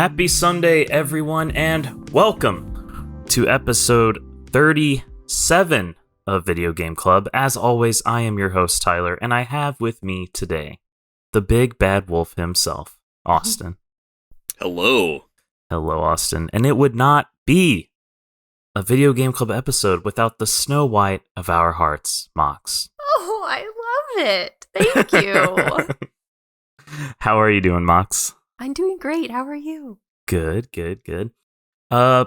Happy Sunday, everyone, and welcome to episode 37 of Video Game Club. As always, I am your host, Tyler, and I have with me today the big bad wolf himself, Austin. Hello. Hello, Austin. And it would not be a Video Game Club episode without the Snow White of our hearts, Mox. Oh, I love it. Thank you. How are you doing, Mox? I'm doing great. How are you? Good. Yeah,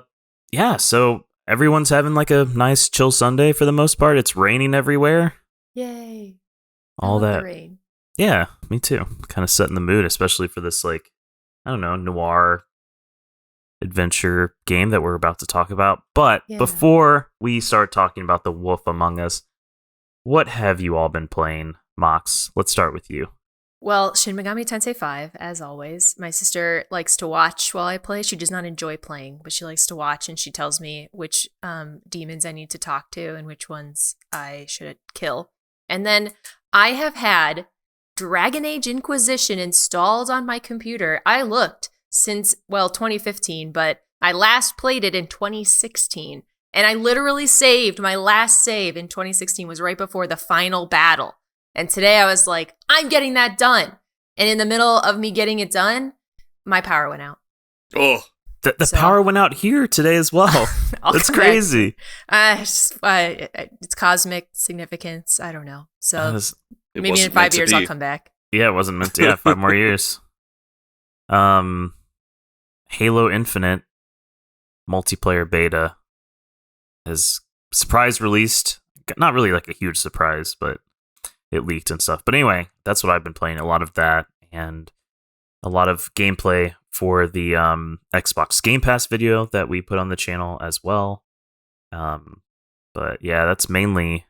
so everyone's having like a nice chill Sunday for the most part. It's raining everywhere. Yay. All I love that. the rain. Yeah, me too. Kind of setting the mood, especially for this, like, I don't know, noir adventure game that we're about to talk about. But Yeah. before we start talking about The Wolf Among Us, what have you all been playing, Mox? Let's start with you. Well, Shin Megami Tensei 5, as always. My sister likes to watch while I play. She does not enjoy playing, but she likes to watch, and she tells me which demons I need to talk to and which ones I should kill. And then I have had Dragon Age Inquisition installed on my computer. I looked since, 2015, but I last played it in 2016. And I literally saved, my last save in 2016 was right before the final battle. And today I was like, I'm getting that done. And in the middle of me getting it done, my power went out. Oh, The power went out here today as well. That's crazy. It's cosmic significance. I don't know. So maybe in 5 years I'll come back. Yeah, it wasn't meant to. Yeah, 5 more years. Halo Infinite multiplayer beta has surprise released. Not really like a huge surprise, but it leaked and stuff. But anyway, that's what I've been playing. A lot of that and a lot of gameplay for the Xbox Game Pass video that we put on the channel as well. But yeah, that's mainly.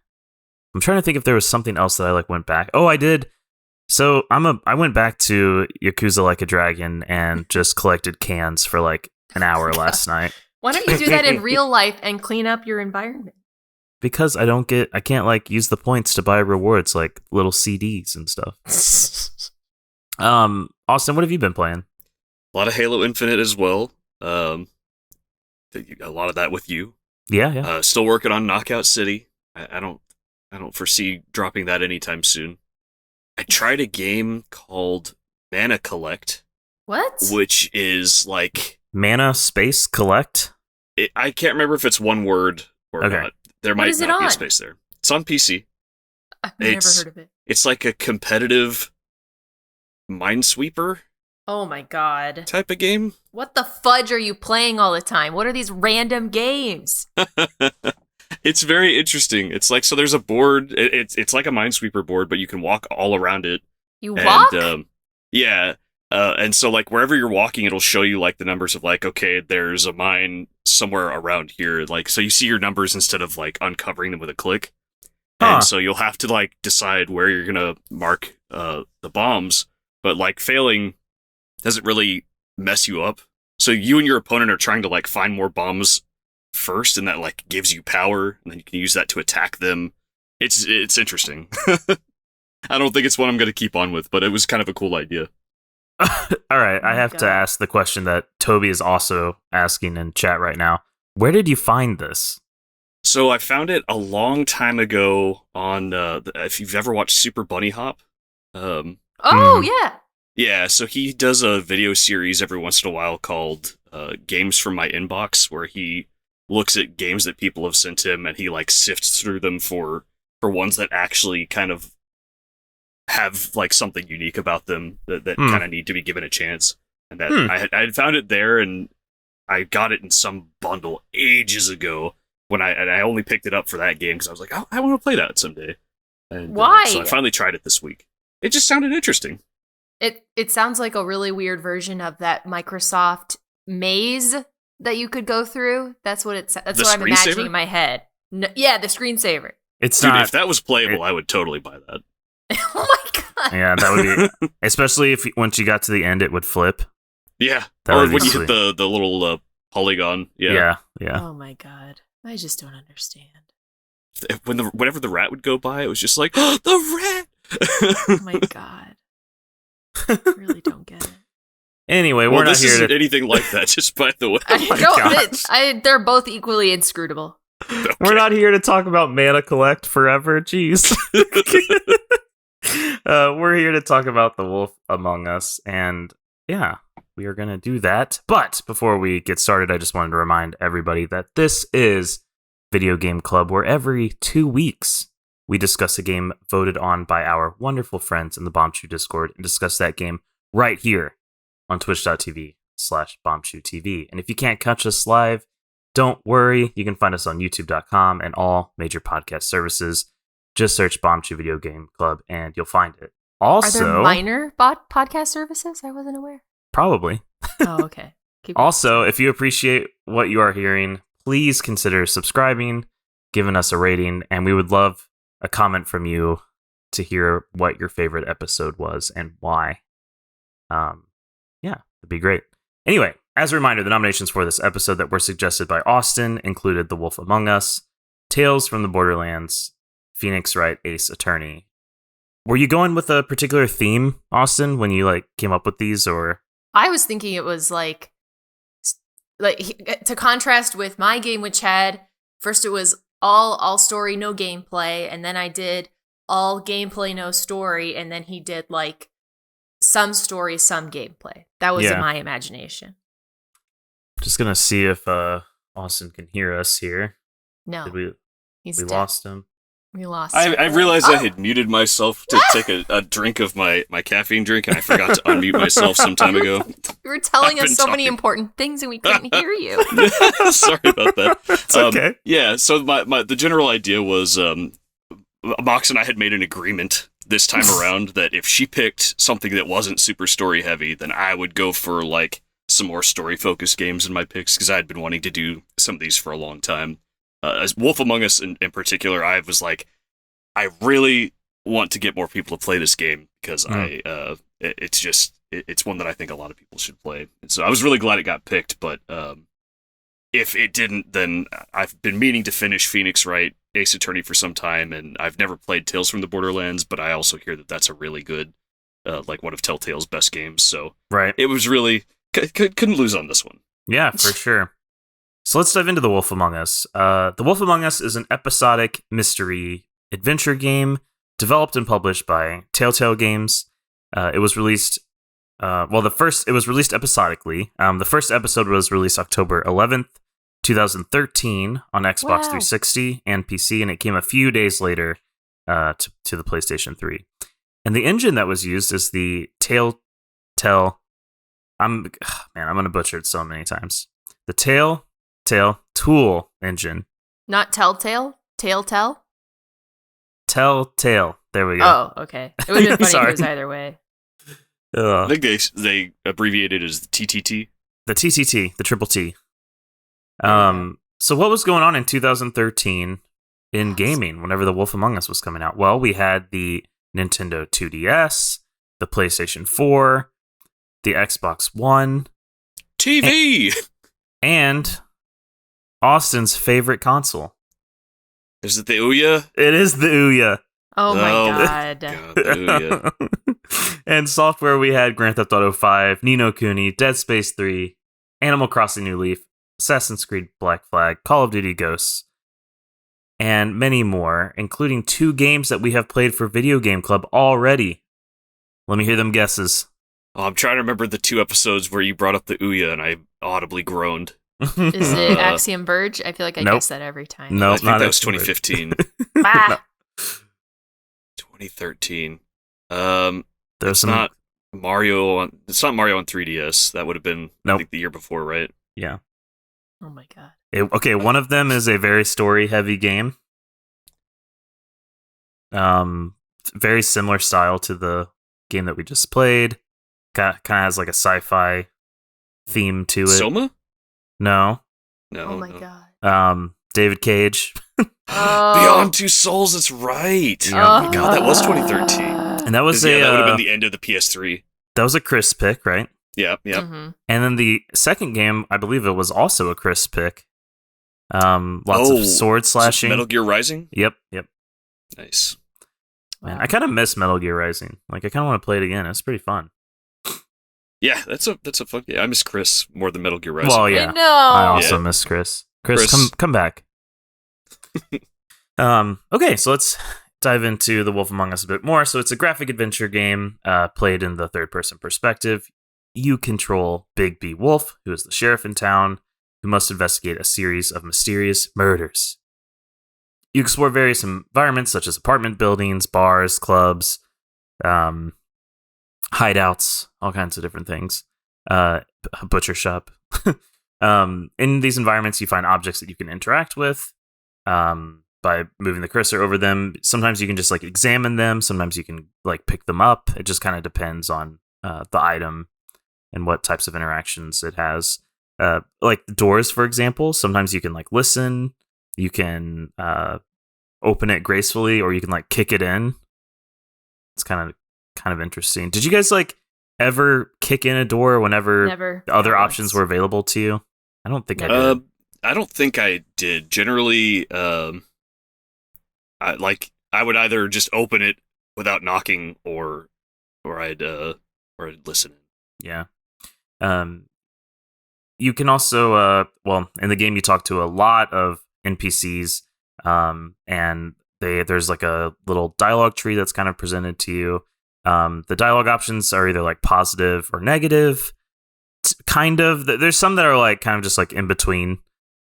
I'm trying to think if there was something else that I went back. Oh, I did. So I went back to Yakuza Like a Dragon and just collected cans for an hour last night. Why don't you do that in real life and clean up your environment? Because I can't use the points to buy rewards like little CDs and stuff. Austin, what have you been playing? a lot of Halo Infinite as well. A lot of that with you. Yeah. Still working on Knockout City. I don't foresee dropping that anytime soon. I tried a game called Mana Collect. What? Which is like Mana Space Collect? I can't remember if it's one word or Okay. not. There might not be a on? space there. It's on PC. I've never heard of it. It's like a competitive Minesweeper Oh my god. type of game. What the fudge are you playing all the time? What are these random games? It's very interesting. It's like, so there's a board. It's like a Minesweeper board, but you can walk all around it. You walk? Yeah. And so wherever you're walking, it'll show you the numbers of okay, there's a mine somewhere around here. So you see your numbers instead of uncovering them with a click. Huh. And so you'll have to decide where you're going to mark the bombs, but failing doesn't really mess you up. So you and your opponent are trying to find more bombs first, and that gives you power, and then you can use that to attack them. It's interesting. I don't think it's one I'm going to keep on with, but it was kind of a cool idea. All right, I have to God. ask the question that Toby is also asking in chat right now. Where did you find this? So I found it a long time ago on, if you've ever watched Super Bunny Hop. Yeah. Yeah, so he does a video series every once in a while called Games from My Inbox, where he looks at games that people have sent him, and he sifts through them for ones that actually kind of have something unique about them that kind of need to be given a chance. And that I had found it there, and I got it in some bundle ages ago when I only picked it up for that game because I was like, oh, I want to play that someday. And Why? So I finally tried it this week. It just sounded interesting. It sounds like a really weird version of that Microsoft maze that you could go through. That's what what I'm imagining in my head. No, yeah, the screensaver. It's Dude, not. if that was playable, I would totally buy that. Oh my god. Yeah, that would be. Especially if once you got to the end, it would flip. Yeah, That or would be when you sweet. hit the little polygon. Yeah. Yeah. Oh my god. I just don't understand. Whenever the rat would go by, it was just like, oh, the rat! Oh my god. I really don't get it. Anyway, Well, we're not this here isn't to anything like that, just by the way. They're both equally inscrutable. we're not here to talk about Mana Collect forever. Jeez. We're here to talk about The Wolf Among Us, and yeah, we are gonna do that. But before we get started, I just wanted to remind everybody that this is Video Game Club, where every 2 weeks we discuss a game voted on by our wonderful friends in the Bombchu Discord and discuss that game right here on twitch.tv/BombchuTV. And if you can't catch us live, don't worry. You can find us on youtube.com and all major podcast services. Just search Bombchu Video Game Club and you'll find it. Also, are there minor podcast services? I wasn't aware. Probably. Oh, okay. Also, if you appreciate what you are hearing, please consider subscribing, giving us a rating, and we would love a comment from you to hear what your favorite episode was and why. Yeah, it'd be great. Anyway, as a reminder, the nominations for this episode that were suggested by Austin included The Wolf Among Us, Tales from the Borderlands, Phoenix Wright Ace Attorney. Were you going with a particular theme, Austin, when you came up with these, or? I was thinking it was like to contrast with my game with Chad. First, it was all story, no gameplay, and then I did all gameplay, no story, and then he did some story, some gameplay. That was in my imagination. Just gonna see if Austin can hear us here. No, we dead. Lost him. We lost him. I realized I had muted myself to take a drink of my caffeine drink, and I forgot to unmute myself some time ago. You were telling us so many important things, and we couldn't hear you. Sorry about that. It's okay. Yeah, so the general idea was Mox and I had made an agreement this time around that if she picked something that wasn't super story heavy, then I would go for some more story focused games in my picks, because I had been wanting to do some of these for a long time. As Wolf Among Us in particular, I was I really want to get more people to play this game, because it's one that I think a lot of people should play. And so I was really glad it got picked, but if it didn't, then I've been meaning to finish Phoenix Wright Ace Attorney for some time, and I've never played Tales from the Borderlands, but I also hear that that's a really good, one of Telltale's best games. So right, it was really couldn't lose on this one. Yeah, for sure. So let's dive into The Wolf Among Us. The Wolf Among Us is an episodic mystery adventure game developed and published by Telltale Games. It was released. It was released episodically. The first episode was released October 11th, 2013 on Xbox 360 and PC, and it came a few days later to the PlayStation 3. And the engine that was used is the Telltale. I'm going to butcher it so many times. The Telltale Tool engine. Not Telltale? Telltale? Telltale. There we go. Oh, okay. It would have been funny if it was either way. I think they abbreviated it as the TTT. The TTT, the triple T. So what was going on in 2013 in gaming whenever The Wolf Among Us was coming out? Well, we had the Nintendo 2DS, the PlayStation 4, the Xbox One, TV, and Austin's favorite console. Is it the Ouya? It is the Ouya. Oh my god. The Ouya. And software, we had Grand Theft Auto 5, Ni no Kuni, Dead Space 3, Animal Crossing New Leaf, Assassin's Creed Black Flag, Call of Duty Ghosts, and many more, including 2 games that we have played for Video Game Club already. Let me hear them guesses. Oh, I'm trying to remember the 2 episodes where you brought up the Ouya and I audibly groaned. Is it Axiom Verge? I feel like I guess that every time. No, I think that was 2015. Ah. 2013. It's not Mario on 3DS. That would have been I think the year before, right? Yeah. Oh my god. Okay, one of them is a very story-heavy game. Very similar style to the game that we just played. Kind of has a sci-fi theme to it. Soma? No. Oh my god. David Cage. Beyond Two Souls. That's right. Yeah. Oh my god, that was 2013. And that was that would have been the end of the PS3. That was a Chris pick, right? Yeah. Mm-hmm. And then the second game, I believe it was also a Chris pick. Lots of sword slashing. Metal Gear Rising? Yep. Nice. Man, I kind of miss Metal Gear Rising. I kind of want to play it again. It's pretty fun. Yeah, that's a fun game. I miss Chris more than Metal Gear Rising. Well, I yeah. know. I also Yeah. miss Chris. Chris, come back. Okay, so let's dive into The Wolf Among Us a bit more. So it's a graphic adventure game played in the third-person perspective. You control Big B Wolf, who is the sheriff in town, who must investigate a series of mysterious murders. You explore various environments such as apartment buildings, bars, clubs, hideouts, all kinds of different things. A butcher shop. In these environments, you find objects that you can interact with by moving the cursor over them. Sometimes you can just like examine them. Sometimes you can like pick them up. It just kind of depends on the item and what types of interactions it has. Like doors, for example. Sometimes you can like listen. You can open it gracefully, or you can like kick it in. It's kind of interesting. Did you guys like ever kick in a door whenever Never. other options were available to you? I don't think I did. I don't think I did. Generally, I would either just open it without knocking, or I'd listen. Yeah. You can also in the game you talk to a lot of NPCs, and there's like a little dialogue tree that's kind of presented to you. The dialogue options are either like positive or negative. Kind of. There's some that are like kind of just like in between.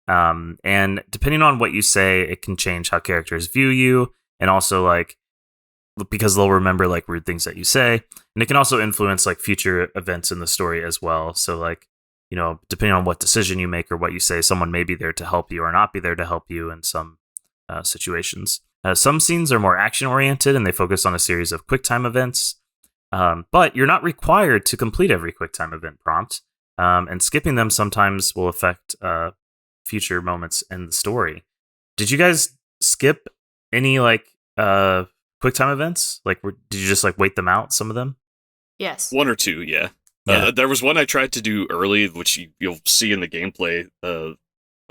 And depending on what you say, it can change how characters view you, and also like because they'll remember like weird things that you say, and it can also influence like future events in the story as well. So like, you know, depending on what decision you make or what you say, someone may be there to help you or not be there to help you in some situations. Some scenes are more action oriented and they focus on a series of QuickTime events. But you're not required to complete every QuickTime event prompt, and skipping them sometimes will affect future moments in the story. Did you guys skip any like QuickTime events? Like, did you just like wait them out? Some of them? Yes. One or two, yeah. Yeah. There was one I tried to do early, which you'll see in the gameplay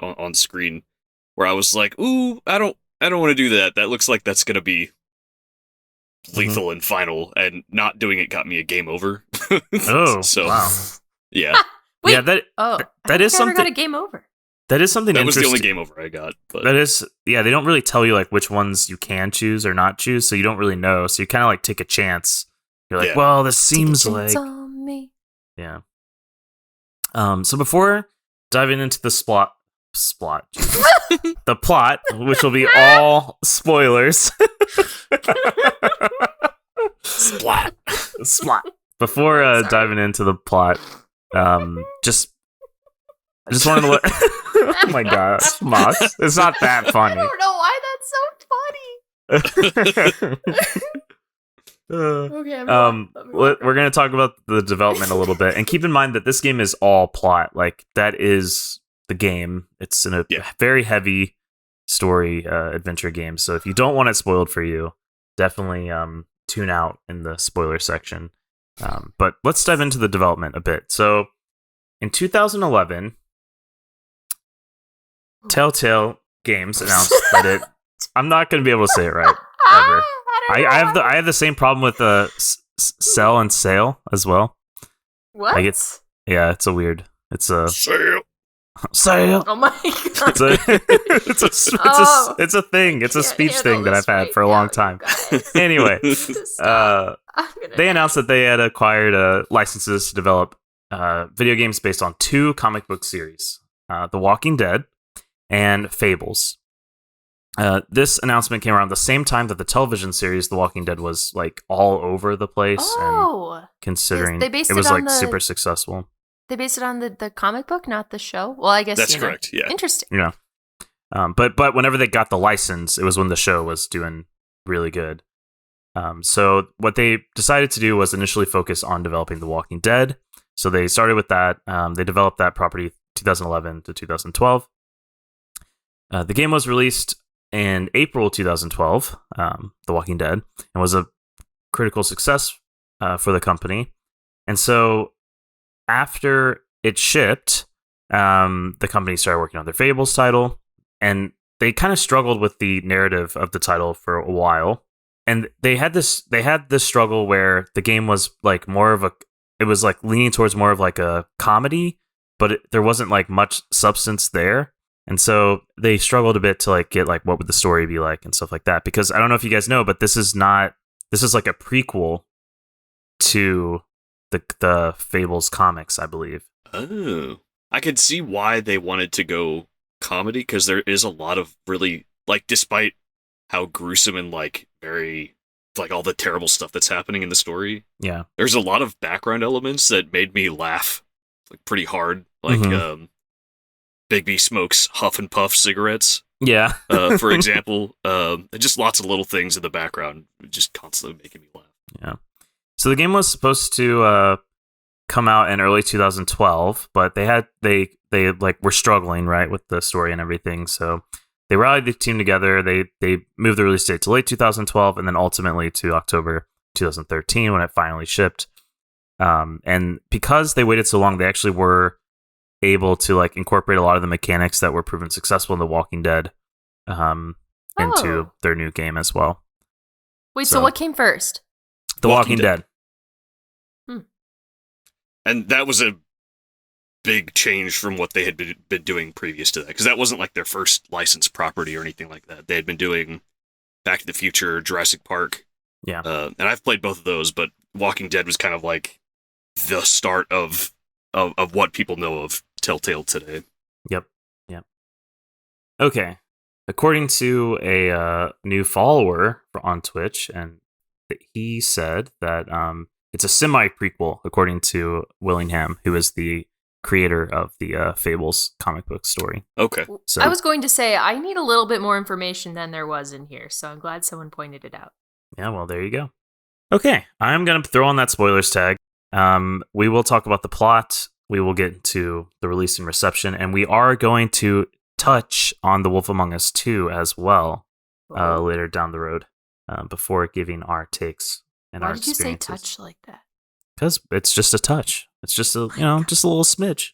on screen, where I was like, "Ooh, I don't want to do that. That looks like that's gonna be lethal and final," and not doing it got me a game over. Oh, so wow. yeah, Wait. Yeah, that is I something. got a game over. That is something that was the interesting. only game over I got. But That is, yeah, they don't really tell you like which ones you can choose or not choose, so you don't really know. So you kind of like take a chance. You're like, Yeah. well, this seems Take a like, chance on me. yeah. So before diving into the the plot, which will be all spoilers. splat. Splat. Before diving into the plot, I just wanted to let. Oh my god, Mox! It's not that funny. I don't know why that's so funny. Okay, we're going to talk about the development a little bit, and keep in mind that this game is all plot. Like, that is the game. It's in a very heavy story adventure game, so if you don't want it spoiled for you, definitely tune out in the spoiler section. But let's dive into the development a bit. So in 2011, Telltale Games announced that it. I'm not going to be able to say it right ever. I have the same problem with sell and sale as well. What? Like it's a weird. It's a Sale. sale. Oh my god! It's a thing. It's a speech thing that I've had for a long time. Anyway, they announced that they had acquired licenses to develop video games based on 2 comic book series, The Walking Dead and Fables. This announcement came around the same time that the television series The Walking Dead was like all over the place, and considering Yes, it was like super successful. They based it on the comic book, not the show. Well, I guess That's correct. Yeah. Interesting. Yeah. But whenever they got the license, it was when the show was doing really good. So what they decided to do was initially focus on developing The Walking Dead. So they started with that. They developed that property 2011 to 2012. The game was released in April 2012, The Walking Dead, and was a critical success for the company. And so after it shipped, the company started working on their Fables title, and they kind of struggled with the narrative of the title for a while. And they had this struggle where the game was like more of it was like leaning towards more of like a comedy, but there wasn't like much substance there. And so they struggled a bit to like get like what would the story be like and stuff like that. Because I don't know if you guys know, but this is like a prequel to the Fables comics, I believe. Oh, I could see why they wanted to go comedy, because there is a lot of really, like, despite how gruesome and like very like all the terrible stuff that's happening in the story, Yeah, there's a lot of background elements that made me laugh like pretty hard. Like Bigby smokes Huff and Puff cigarettes, yeah. for example. Just lots of little things in the background just constantly making me laugh. Yeah. So the game was supposed to come out in early 2012, but they like were struggling, right, with the story and everything. So they rallied the team together. They moved the release date to late 2012, and then ultimately to October 2013 when it finally shipped. And because they waited so long, they actually were able to like incorporate a lot of the mechanics that were proven successful in The Walking Dead into their new game as well. Wait, so what came first? The Walking Dead. And that was a big change from what they had been doing previous to that, because that wasn't like their first licensed property or anything like that. They had been doing Back to the Future, Jurassic Park. Yeah. And I've played both of those, but Walking Dead was kind of like the start of what people know of Telltale today. Yep. Okay. According to a new follower on Twitch, and he said that it's a semi-prequel, according to Willingham, who is the creator of the Fables comic book story. Okay. So I was going to say, I need a little bit more information than there was in here, so I'm glad someone pointed it out. Yeah, well, there you go. Okay, I'm going to throw on that spoilers tag. We will talk about the plot. We will get into the release and reception, and we are going to touch on The Wolf Among Us 2 as well later down the road before giving our takes and our experiences. Why did you say touch like that? Because it's just a touch. It's just a just a little smidge,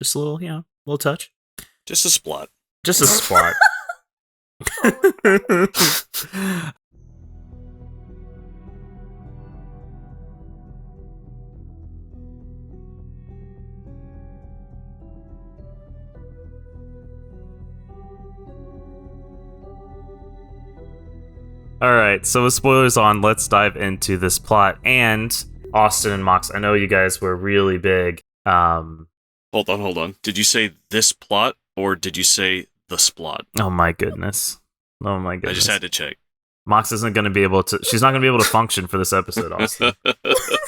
just a little little touch, just a splot, just a spot. All right, so with spoilers on, let's dive into this plot. And Austin and Mox, I know you guys were really big. Hold on. Did you say this plot or did you say the splot? Oh my goodness. I just had to check. Mox isn't going to be able to. She's not going to be able to function for this episode, Austin.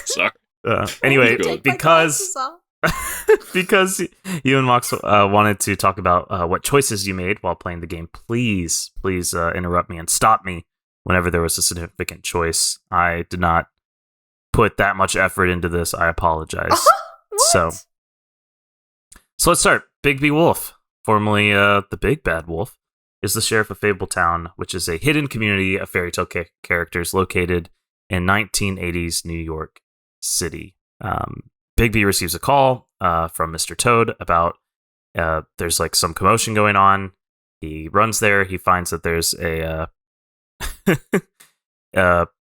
Sorry. Anyway, because you and Mox wanted to talk about what choices you made while playing the game, please interrupt me and stop me whenever there was a significant choice. I did not put that much effort into this. I apologize. So let's start. Bigby Wolf, formerly the Big Bad Wolf, is the sheriff of Fabletown, which is a hidden community of fairy tale characters located in 1980s New York City. Bigby receives a call from Mr. Toad about there's like some commotion going on. He runs there. He finds that there's a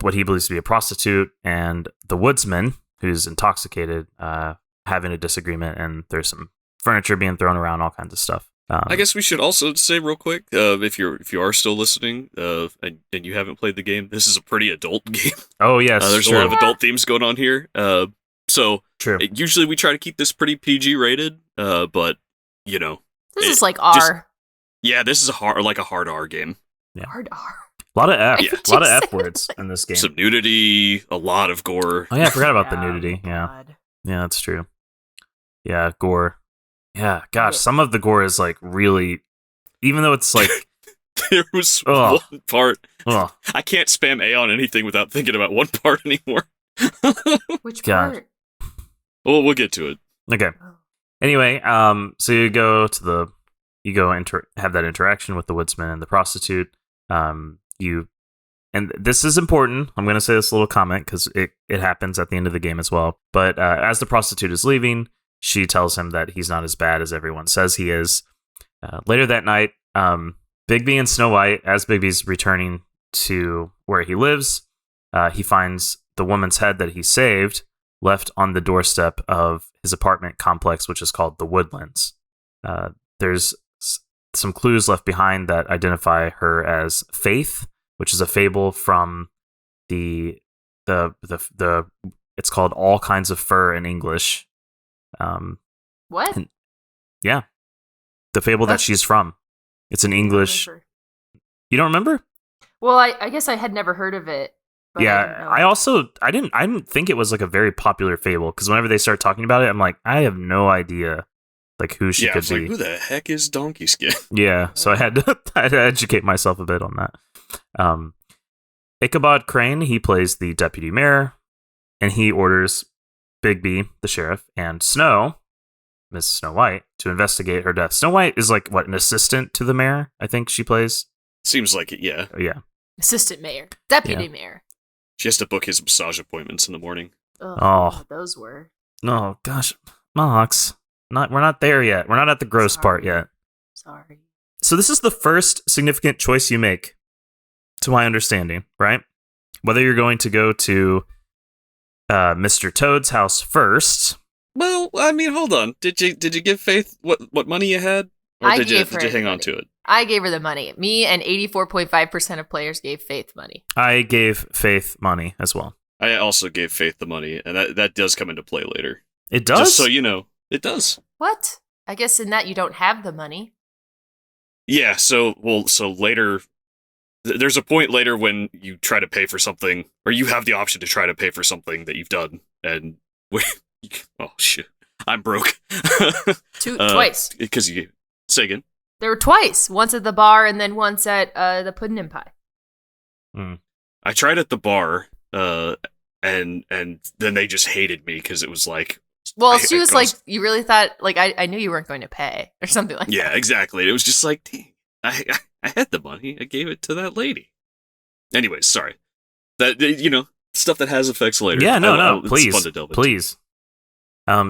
what he believes to be a prostitute and the woodsman who's intoxicated having a disagreement, and there's some furniture being thrown around, all kinds of stuff. I guess we should also say real quick, if you are still listening and you haven't played the game, this is a pretty adult game. Oh yes, there's a lot of adult themes going on here. So true. Usually we try to keep this pretty PG rated, but this is like R. This is a hard R game. Yeah. Hard R. A lot of F, a lot of F words in this game. Some nudity, a lot of gore. Oh yeah, I forgot about the nudity. Yeah, that's true. Yeah, gore. Yeah, gosh, some of the gore is like really, even though it's like there was one part. I can't spam A on anything without thinking about one part anymore. Which part? Well, we'll get to it. Okay. Anyway, so you go have that interaction with the woodsman and the prostitute. And this is important. I'm going to say this little comment because it happens at the end of the game as well. But as the prostitute is leaving, she tells him that he's not as bad as everyone says he is. Later that night, Bigby and Snow White, as Bigby's returning to where he lives, he finds the woman's head that he saved left on the doorstep of his apartment complex, which is called the Woodlands. There's some clues left behind that identify her as Faith, which is a fable from the it's called All Kinds of Fur in English. What? Yeah, the fable that she's from. It's in English. You don't remember? Well, I guess I had never heard of it. But Yeah, I didn't think it was like a very popular fable, because whenever they start talking about it, I'm like, I have no idea like who she could be. Like, who the heck is Donkey Skin? Yeah, so I had to educate myself a bit on that. Ichabod Crane, he plays the deputy mayor, and he orders Bigby, the sheriff, and Snow, Miss Snow White, to investigate her death. Snow White is like, what, an assistant to the mayor, I think she plays? Seems like it, yeah. Yeah. Assistant mayor. Deputy mayor. She has to book his massage appointments in the morning. What those were. Oh, gosh. Mox. We're not there yet. We're not at the gross part yet. Sorry. So this is the first significant choice you make, to my understanding, right? Whether you're going to go to Mr. Toad's house first. Well, I mean, hold on. Did you give Faith what money you had? Or did you hang on to it? I gave her the money. Me and 84.5% of players gave Faith money. I gave Faith money as well. I also gave Faith the money, and that does come into play later. It does? Just so you know, it does. What? I guess in that you don't have the money. Yeah, so later, there's a point later when you try to pay for something, or you have the option to try to pay for something that you've done, and oh shit, I'm broke. Twice. Because you say again. There were twice. Once at the bar and then once at the Puddin' and Pie. I tried at the bar, and then they just hated me because it was like. Well, she was like, you really thought, like, I knew you weren't going to pay or something like that. Yeah, exactly. It was just like, dang, I had the money. I gave it to that lady. Anyways, sorry. That, stuff that has effects later. Yeah, no, please. It's fun to delve into. Please.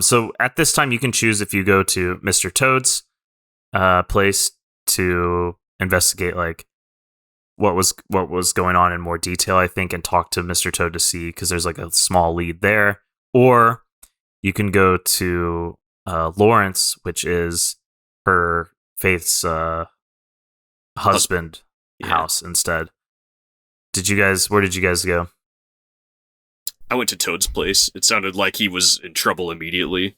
So at this time, you can choose if you go to Mr. Toad's place to investigate, like, what was going on in more detail, I think, and talk to Mr. Toad to see, because there's like a small lead there. Or you can go to Lawrence, which is her Faith's husband house instead. Where did you guys go? I went to Toad's place. It sounded like he was in trouble immediately.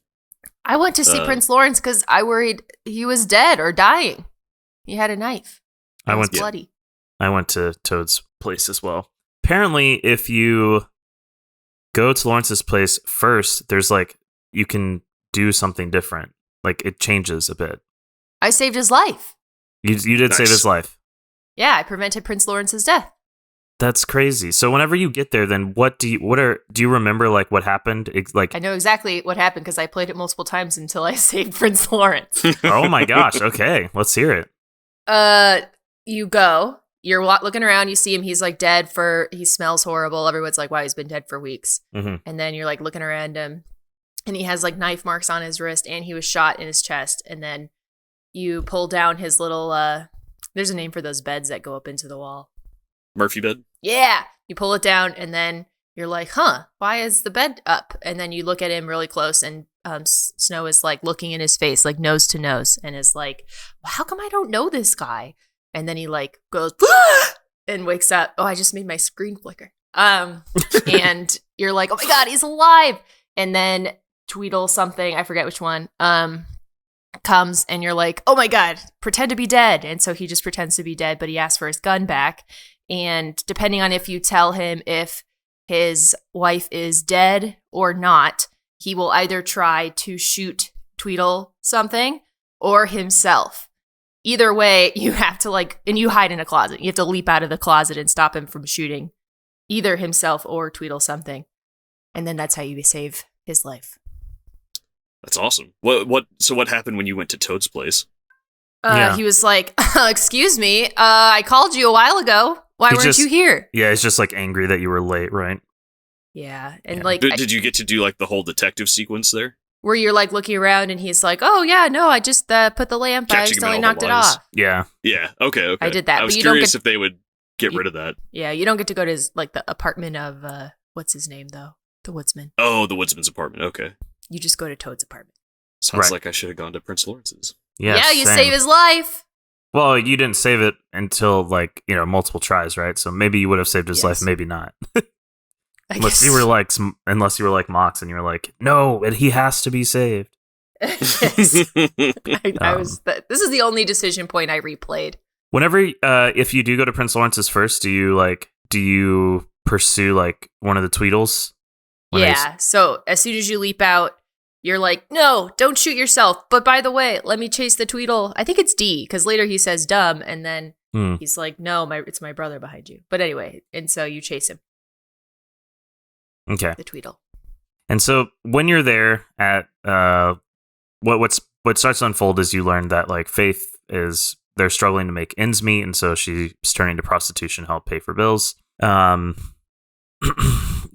I went to see Prince Lawrence because I worried he was dead or dying. He had a knife. It was bloody. I went to Toad's place as well. Apparently, if you go to Lawrence's place first, there's like, you can do something different. Like, it changes a bit. I saved his life. You did save his life. Yeah, I prevented Prince Lawrence's death. That's crazy. So whenever you get there, then do you remember like what happened? I know exactly what happened because I played it multiple times until I saved Prince Lawrence. Oh my gosh. Okay, let's hear it. You're looking around, you see him, he's like dead he smells horrible. Everyone's like, wow, he's been dead for weeks. Mm-hmm. And then you're like looking around him and he has like knife marks on his wrist and he was shot in his chest. And then you pull down his little, there's a name for those beds that go up into the wall. Murphy bed? Yeah. You pull it down and then you're like, why is the bed up? And then you look at him really close and Snow is like looking in his face, like nose to nose, and is like, well, how come I don't know this guy? And then he like goes and wakes up. Oh, I just made my screen flicker. And you're like, oh my God, he's alive. And then Tweedle something, I forget which one, comes and you're like, oh my God, pretend to be dead. And so he just pretends to be dead, but he asks for his gun back. And depending on if you tell him if his wife is dead or not, he will either try to shoot Tweedle something or himself. Either way, you have to and you hide in a closet. You have to leap out of the closet and stop him from shooting either himself or Tweedle something. And then that's how you save his life. That's awesome. So what happened when you went to Toad's place? He was like, excuse me, I called you a while ago. Why weren't you here? Yeah, it's just like angry that you were late, right? Yeah. And did you get to do like the whole detective sequence there? Where you're like looking around and he's like, oh yeah, no, I just put the lamp. I accidentally knocked it off. Yeah. Yeah. Okay. I did that. I was curious if they would get rid of that. Yeah. You don't get to go to his, like the apartment of, what's his name though? The woodsman. Oh, the woodsman's apartment. Okay. You just go to Toad's apartment. Sounds like I should have gone to Prince Lawrence's. Yeah, you same. save his life. Well, you didn't save it until multiple tries, right? So maybe you would have saved his life, maybe not. Unless you were like Mox and you were like, no, he has to be saved. This is the only decision point I replayed. Whenever, if you do go to Prince Lawrence's first, do you pursue like one of the Tweedles? Yeah. So as soon as you leap out, you're like, no, don't shoot yourself. But by the way, let me chase the Tweedle. I think it's D, because later he says dumb, and then he's like, no, it's my brother behind you. But anyway, and so you chase him. Okay. The Tweedle. And so when you're there at what starts to unfold is you learn that like Faith they're struggling to make ends meet, and so she's turning to prostitution to help pay for bills.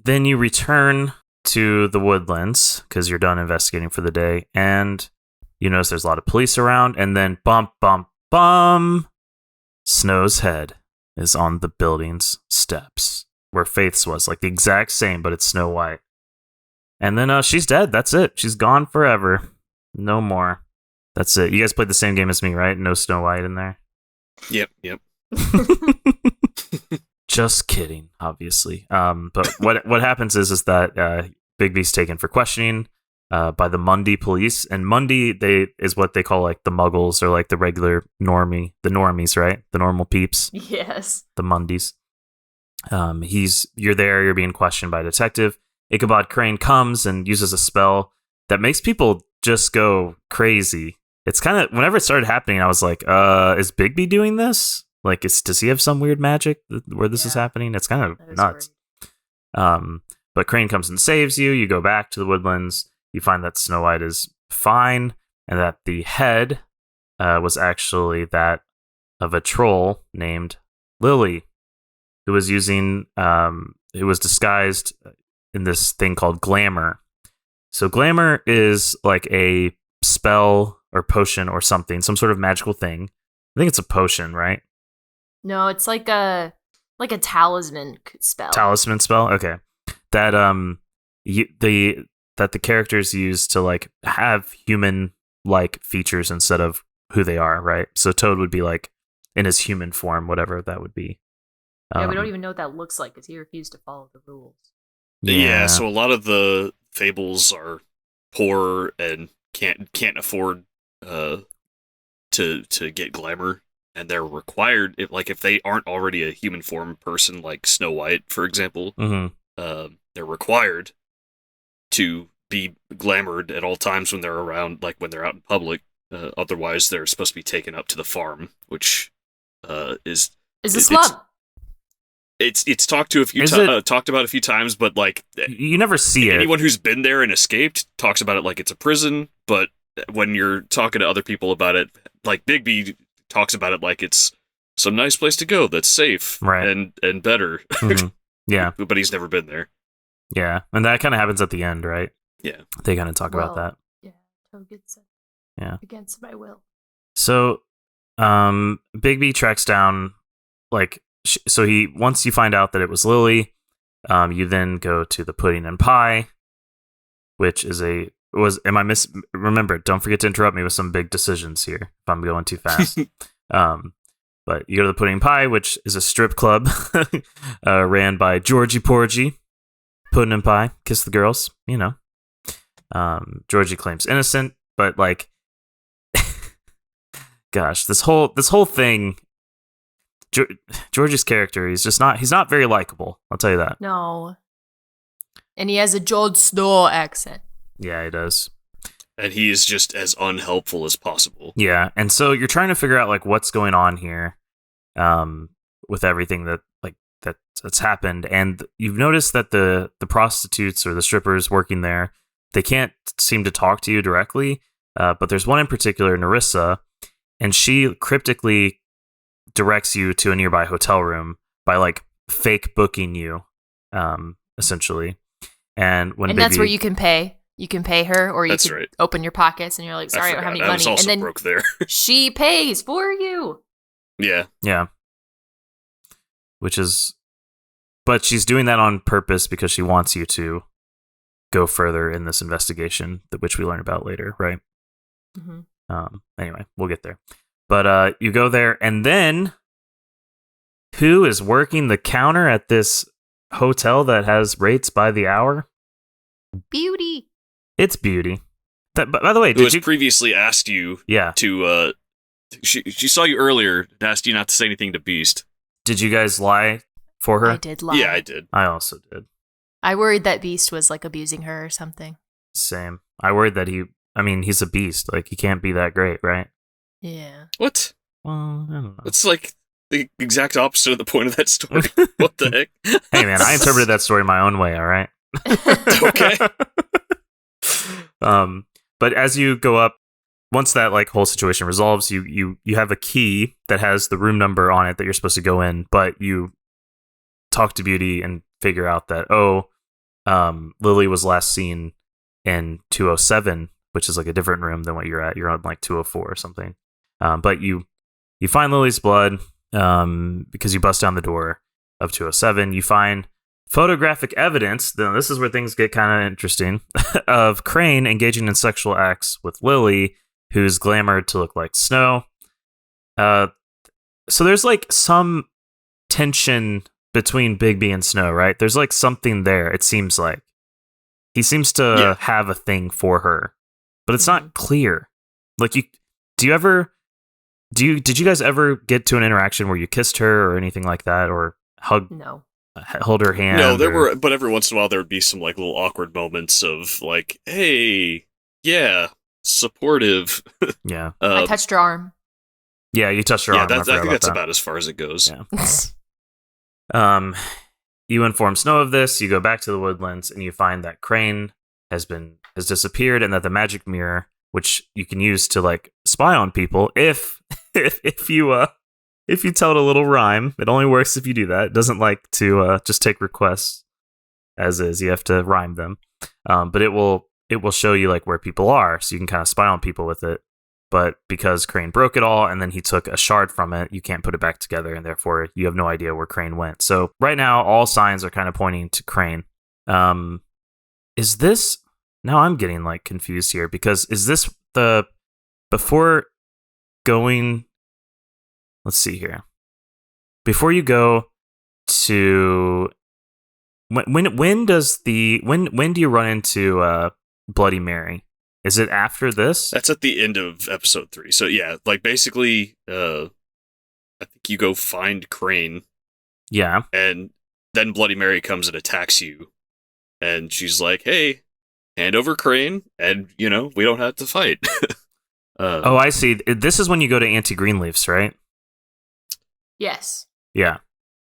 Then you return to the woodlands because you're done investigating for the day, and you notice there's a lot of police around, and then bump, bump, bum, Snow's head is on the building's steps where Faith's was, like the exact same, but it's Snow White. And then she's dead. That's it. She's gone forever. No more. That's it. You guys played the same game as me, right? No Snow White in there? Yep. Just kidding, obviously. But what happens is that Bigby's taken for questioning by the Mundy police, and Mundy is what they call like the Muggles or like the regular the normies, right? The normal peeps. Yes. The Mundys. You're there. You're being questioned by a detective. Ichabod Crane comes and uses a spell that makes people just go crazy. It's kind of whenever it started happening, I was like, "Is Bigby doing this? Like, does he have some weird magic where this is happening?" It's kind of nuts. But Crane comes and saves you. You go back to the woodlands. You find that Snow White is fine, and that the head was actually that of a troll named Lily, who was who was disguised in this thing called glamour. So glamour is like a spell or potion or something, some sort of magical thing. I think it's a potion, right? No, it's like a talisman spell. Talisman spell? Okay. That the characters use to like have human like features instead of who they are, right? So Toad would be like in his human form, whatever that would be. Yeah, we don't even know what that looks like because he refused to follow the rules. Yeah, so a lot of the fables are poor and can't afford to get glamour, and they're required if they aren't already a human form person like Snow White, for example, they're required to be glamoured at all times when they're around, like when they're out in public. Otherwise, they're supposed to be taken up to the farm, which is a slum. It's talked about a few times, but like you never see it. Anyone who's been there and escaped talks about it like it's a prison. But when you're talking to other people about it, like Bigby talks about it like it's some nice place to go that's safe, right, and better. Mm-hmm. Yeah, but he's never been there. Yeah, and that kind of happens at the end, right? Yeah, they kind of talk about that. Yeah, Toad gets it. Yeah, against my will. So, Bigby tracks down once you find out that it was Lily, you then go to the pudding and pie, which is remember, don't forget to interrupt me with some big decisions here if I'm going too fast. But you go to the pudding and pie, which is a strip club ran by Georgie Porgy. Pudding and pie, kiss the girls, you know. Georgie claims innocent, but like, gosh, this whole thing. George's character, he's not very likable. I'll tell you that. No. And he has a Jon Snow accent. Yeah, he does. And he is just as unhelpful as possible. Yeah, and so you're trying to figure out like what's going on here, with everything that's happened, and you've noticed that the prostitutes or the strippers working there, they can't seem to talk to you directly, but there's one in particular, Narissa, and she cryptically directs you to a nearby hotel room by like fake booking you, essentially. And that's where you can pay. You can pay her, or you can open your pockets, and you're like, "Sorry, I don't have any money." Was also and then broke there. She pays for you. Yeah. But she's doing that on purpose because she wants you to, go further in this investigation, which we learn about later, right? Mm-hmm. Anyway, we'll get there. But you go there, and then who is working the counter at this hotel that has rates by the hour? Beauty. It's Beauty. By the way, Who has previously asked you to... She saw you earlier and asked you not to say anything to Beast. Did you guys lie for her? I did lie. Yeah, I did. I also did. I worried that Beast was like abusing her or something. Same. I worried that he's a beast. Like, he can't be that great, right? Yeah. What? Well, I don't know. It's like the exact opposite of the point of that story. What the heck? Hey, man, I interpreted that story my own way, all right? Okay. But as you go up, once that like whole situation resolves, you have a key that has the room number on it that you're supposed to go in, but you talk to Beauty and figure out that Lily was last seen in 207, which is like a different room than what you're at. You're on like 204 or something. But you find Lily's blood because you bust down the door of 207. You find photographic evidence, then this is where things get kind of interesting, of Crane engaging in sexual acts with Lily, who's glamored to look like Snow. So there's like some tension between Bigby and Snow, right? There's like something there, it seems like. He seems to have a thing for her, but it's not clear. Like, did you guys ever get to an interaction where you kissed her or anything like that, or hold her hand? No, were, but every once in a while there would be some like little awkward moments of like, hey, yeah, supportive. Yeah. I touched her arm. Yeah, you touched her arm. I think that's about as far as it goes. Yeah. You inform Snow of this. You go back to the woodlands, and you find that Crane has disappeared, and that the magic mirror, which you can use to like spy on people, if you tell it a little rhyme, it only works if you do that. It doesn't like to just take requests as is. You have to rhyme them, but it will show you like where people are, so you can kind of spy on people with it. But because Crane broke it all and then he took a shard from it, you can't put it back together, and therefore you have no idea where Crane went. So right now, all signs are kind of pointing to Crane. Is this... Now I'm getting like confused here, because is this before going... Let's see here. Before you go to... When do you run into Bloody Mary? Is it after this? That's at the end of episode 3. So yeah, like basically, I think you go find Crane. Yeah. And then Bloody Mary comes and attacks you. And she's like, hey, hand over Crane, and, we don't have to fight. Oh, I see. This is when you go to Auntie Greenleaf's, right? Yes. Yeah.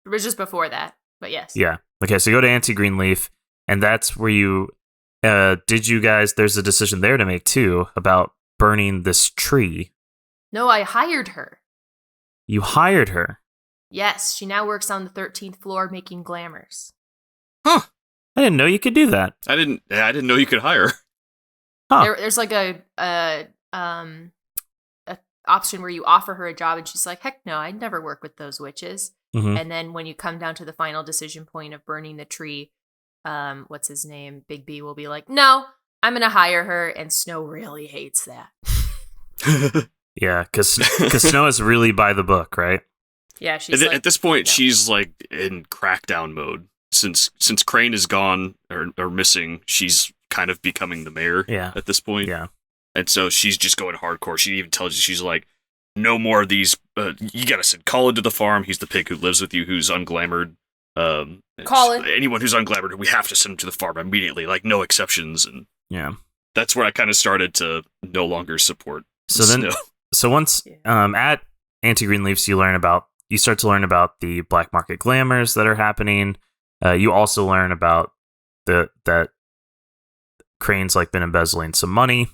It was just before that, but yes. Yeah. Okay, so you go to Auntie Greenleaf, and that's where you... did you guys... There's a decision there to make, too, about burning this tree. No, I hired her. You hired her? Yes, she now works on the 13th floor making glamours. Huh. I didn't know you could do that. I didn't know you could hire. Huh. There's like a option where you offer her a job, and she's like, heck no, I'd never work with those witches. Mm-hmm. And then when you come down to the final decision point of burning the tree, what's his name? Big B will be like, no, I'm going to hire her. And Snow really hates that. Yeah, because Snow is really by the book, right? Yeah, she's at this point, she's like in crackdown mode. Since Crane is gone or missing, she's kind of becoming the mayor at this point. Yeah. And so she's just going hardcore. She even tells you, she's like, no more of these. You got to send Colin to the farm. He's the pig who lives with you, who's unglamored. Colin. Anyone who's unglamored, we have to send him to the farm immediately, like no exceptions. And yeah, that's where I kind of started to no longer support Snow. So once at Auntie Greenleaf's, you start to learn about the black market glamours that are happening. You also learn about that Crane's like been embezzling some money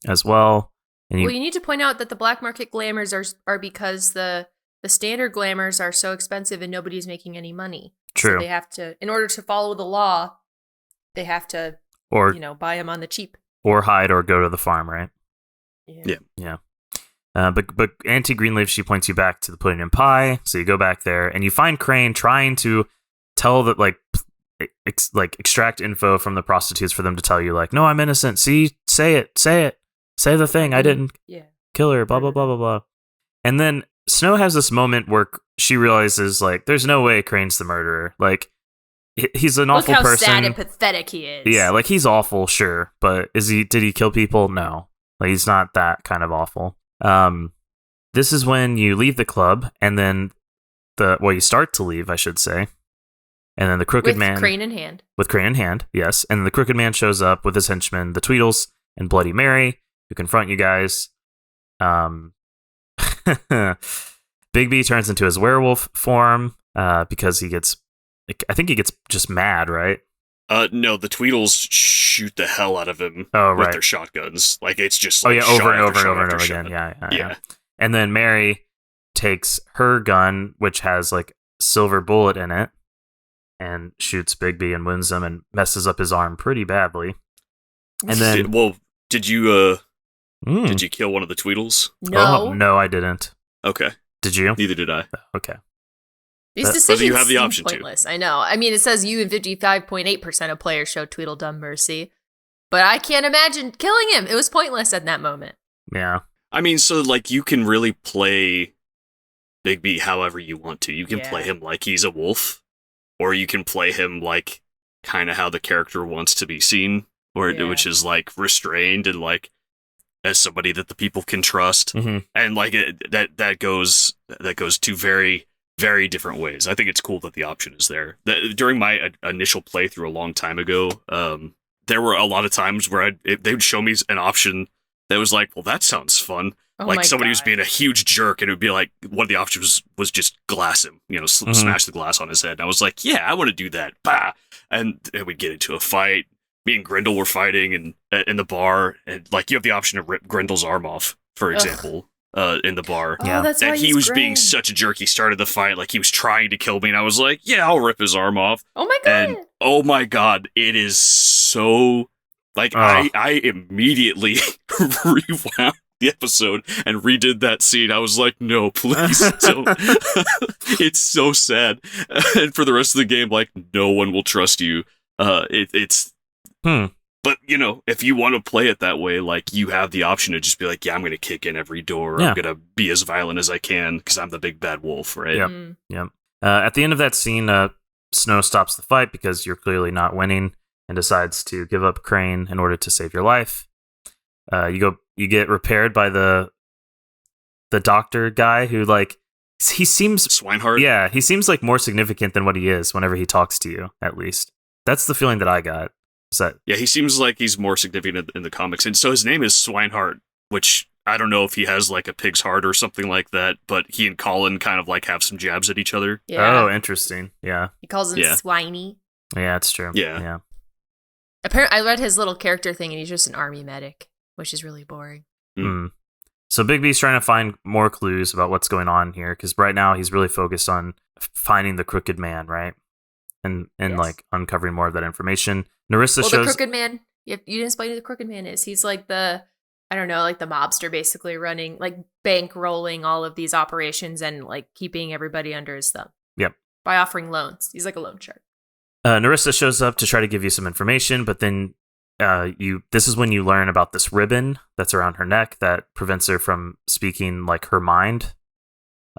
as well. And you need to point out that the black market glamours are because the standard glamours are so expensive and nobody's making any money. True. So they have to, in order to follow the law, they have to, buy them on the cheap. Or hide or go to the farm, right? Yeah. But Auntie Greenleaf, she points you back to the pudding and pie. So you go back there and you find Crane trying to tell that, like, extract info from the prostitutes for them to tell you like, no, I'm innocent. See, say it, say the thing. I didn't kill her. Blah blah blah blah blah. And then Snow has this moment where she realizes like, there's no way Crane's the murderer. Like, he's an awful person. Look how sad and pathetic he is. Yeah, like he's awful, sure, but did he kill people? No, like he's not that kind of awful. This is when you leave the club, and then you start to leave, I should say. And then the Crooked Man... With Crane in hand. With Crane in hand, yes. And the Crooked Man shows up with his henchmen, the Tweedles and Bloody Mary, who confront you guys. Bigby turns into his werewolf form because he gets... I think he gets just mad, right? No, the Tweedles shoot the hell out of him with their shotguns. Like, it's just like, over and over again. Yeah. And then Mary takes her gun, which has like silver bullet in it, and shoots Bigby and wounds him and messes up his arm pretty badly. And then, did you kill one of the Tweedles? No, no, I didn't. Okay, did you? Neither did I. Okay. These decisions you have the seem option pointless. I know. I mean, it says you and 55.8% of players show Tweedledum mercy, but I can't imagine killing him. It was pointless at that moment. Yeah. I mean, so like you can really play Bigby however you want to. You can play him like he's a wolf, or you can play him like kind of how the character wants to be seen, which is like restrained and like as somebody that the people can trust, and like that goes two very, very different ways. I think it's cool that the option is there. During my initial playthrough a long time ago, there were a lot of times where they would show me an option that was like, well, that sounds fun. Like somebody was being a huge jerk, and it would be like one of the options was just glass him, smash the glass on his head. And I was like, yeah, I want to do that. Bah! And we'd get into a fight. Me and Grendel were fighting in the bar, and like you have the option to rip Grendel's arm off, for example, in the bar. Yeah, that's why he was being such a jerk. He started the fight like he was trying to kill me, and I was like, yeah, I'll rip his arm off. Oh my god! And oh my god, it is so like I immediately rewound the episode and redid that scene. I was like, no, please don't. It's so sad. And for the rest of the game, like, no one will trust you. But, if you want to play it that way, like, you have the option to just be like, yeah, I'm going to kick in every door. I'm going to be as violent as I can because I'm the big bad wolf, right? Yep. At the end of that scene, Snow stops the fight because you're clearly not winning and decides to give up Crane in order to save your life. You get repaired by the doctor guy who, like, he seems... Swinehart? Yeah, he seems like more significant than what he is whenever he talks to you, at least. That's the feeling that I got. Yeah, he seems like he's more significant in the comics. And so his name is Swinehart, which I don't know if he has like a pig's heart or something like that, but he and Colin kind of like have some jabs at each other. Yeah. Oh, interesting. Yeah. He calls him Swiney. Yeah, it's true. Yeah. Apparently, I read his little character thing, and he's just an army medic, which is really boring. So Bigby's trying to find more clues about what's going on here, because right now he's really focused on finding the Crooked Man, right? And like uncovering more of that information. Narissa shows... the Crooked Man, you didn't explain who the Crooked Man is. He's like the mobster basically running, like bankrolling all of these operations and like keeping everybody under his thumb. Yep. By offering loans. He's like a loan shark. Narissa shows up to try to give you some information, but then this is when you learn about this ribbon that's around her neck that prevents her from speaking like her mind,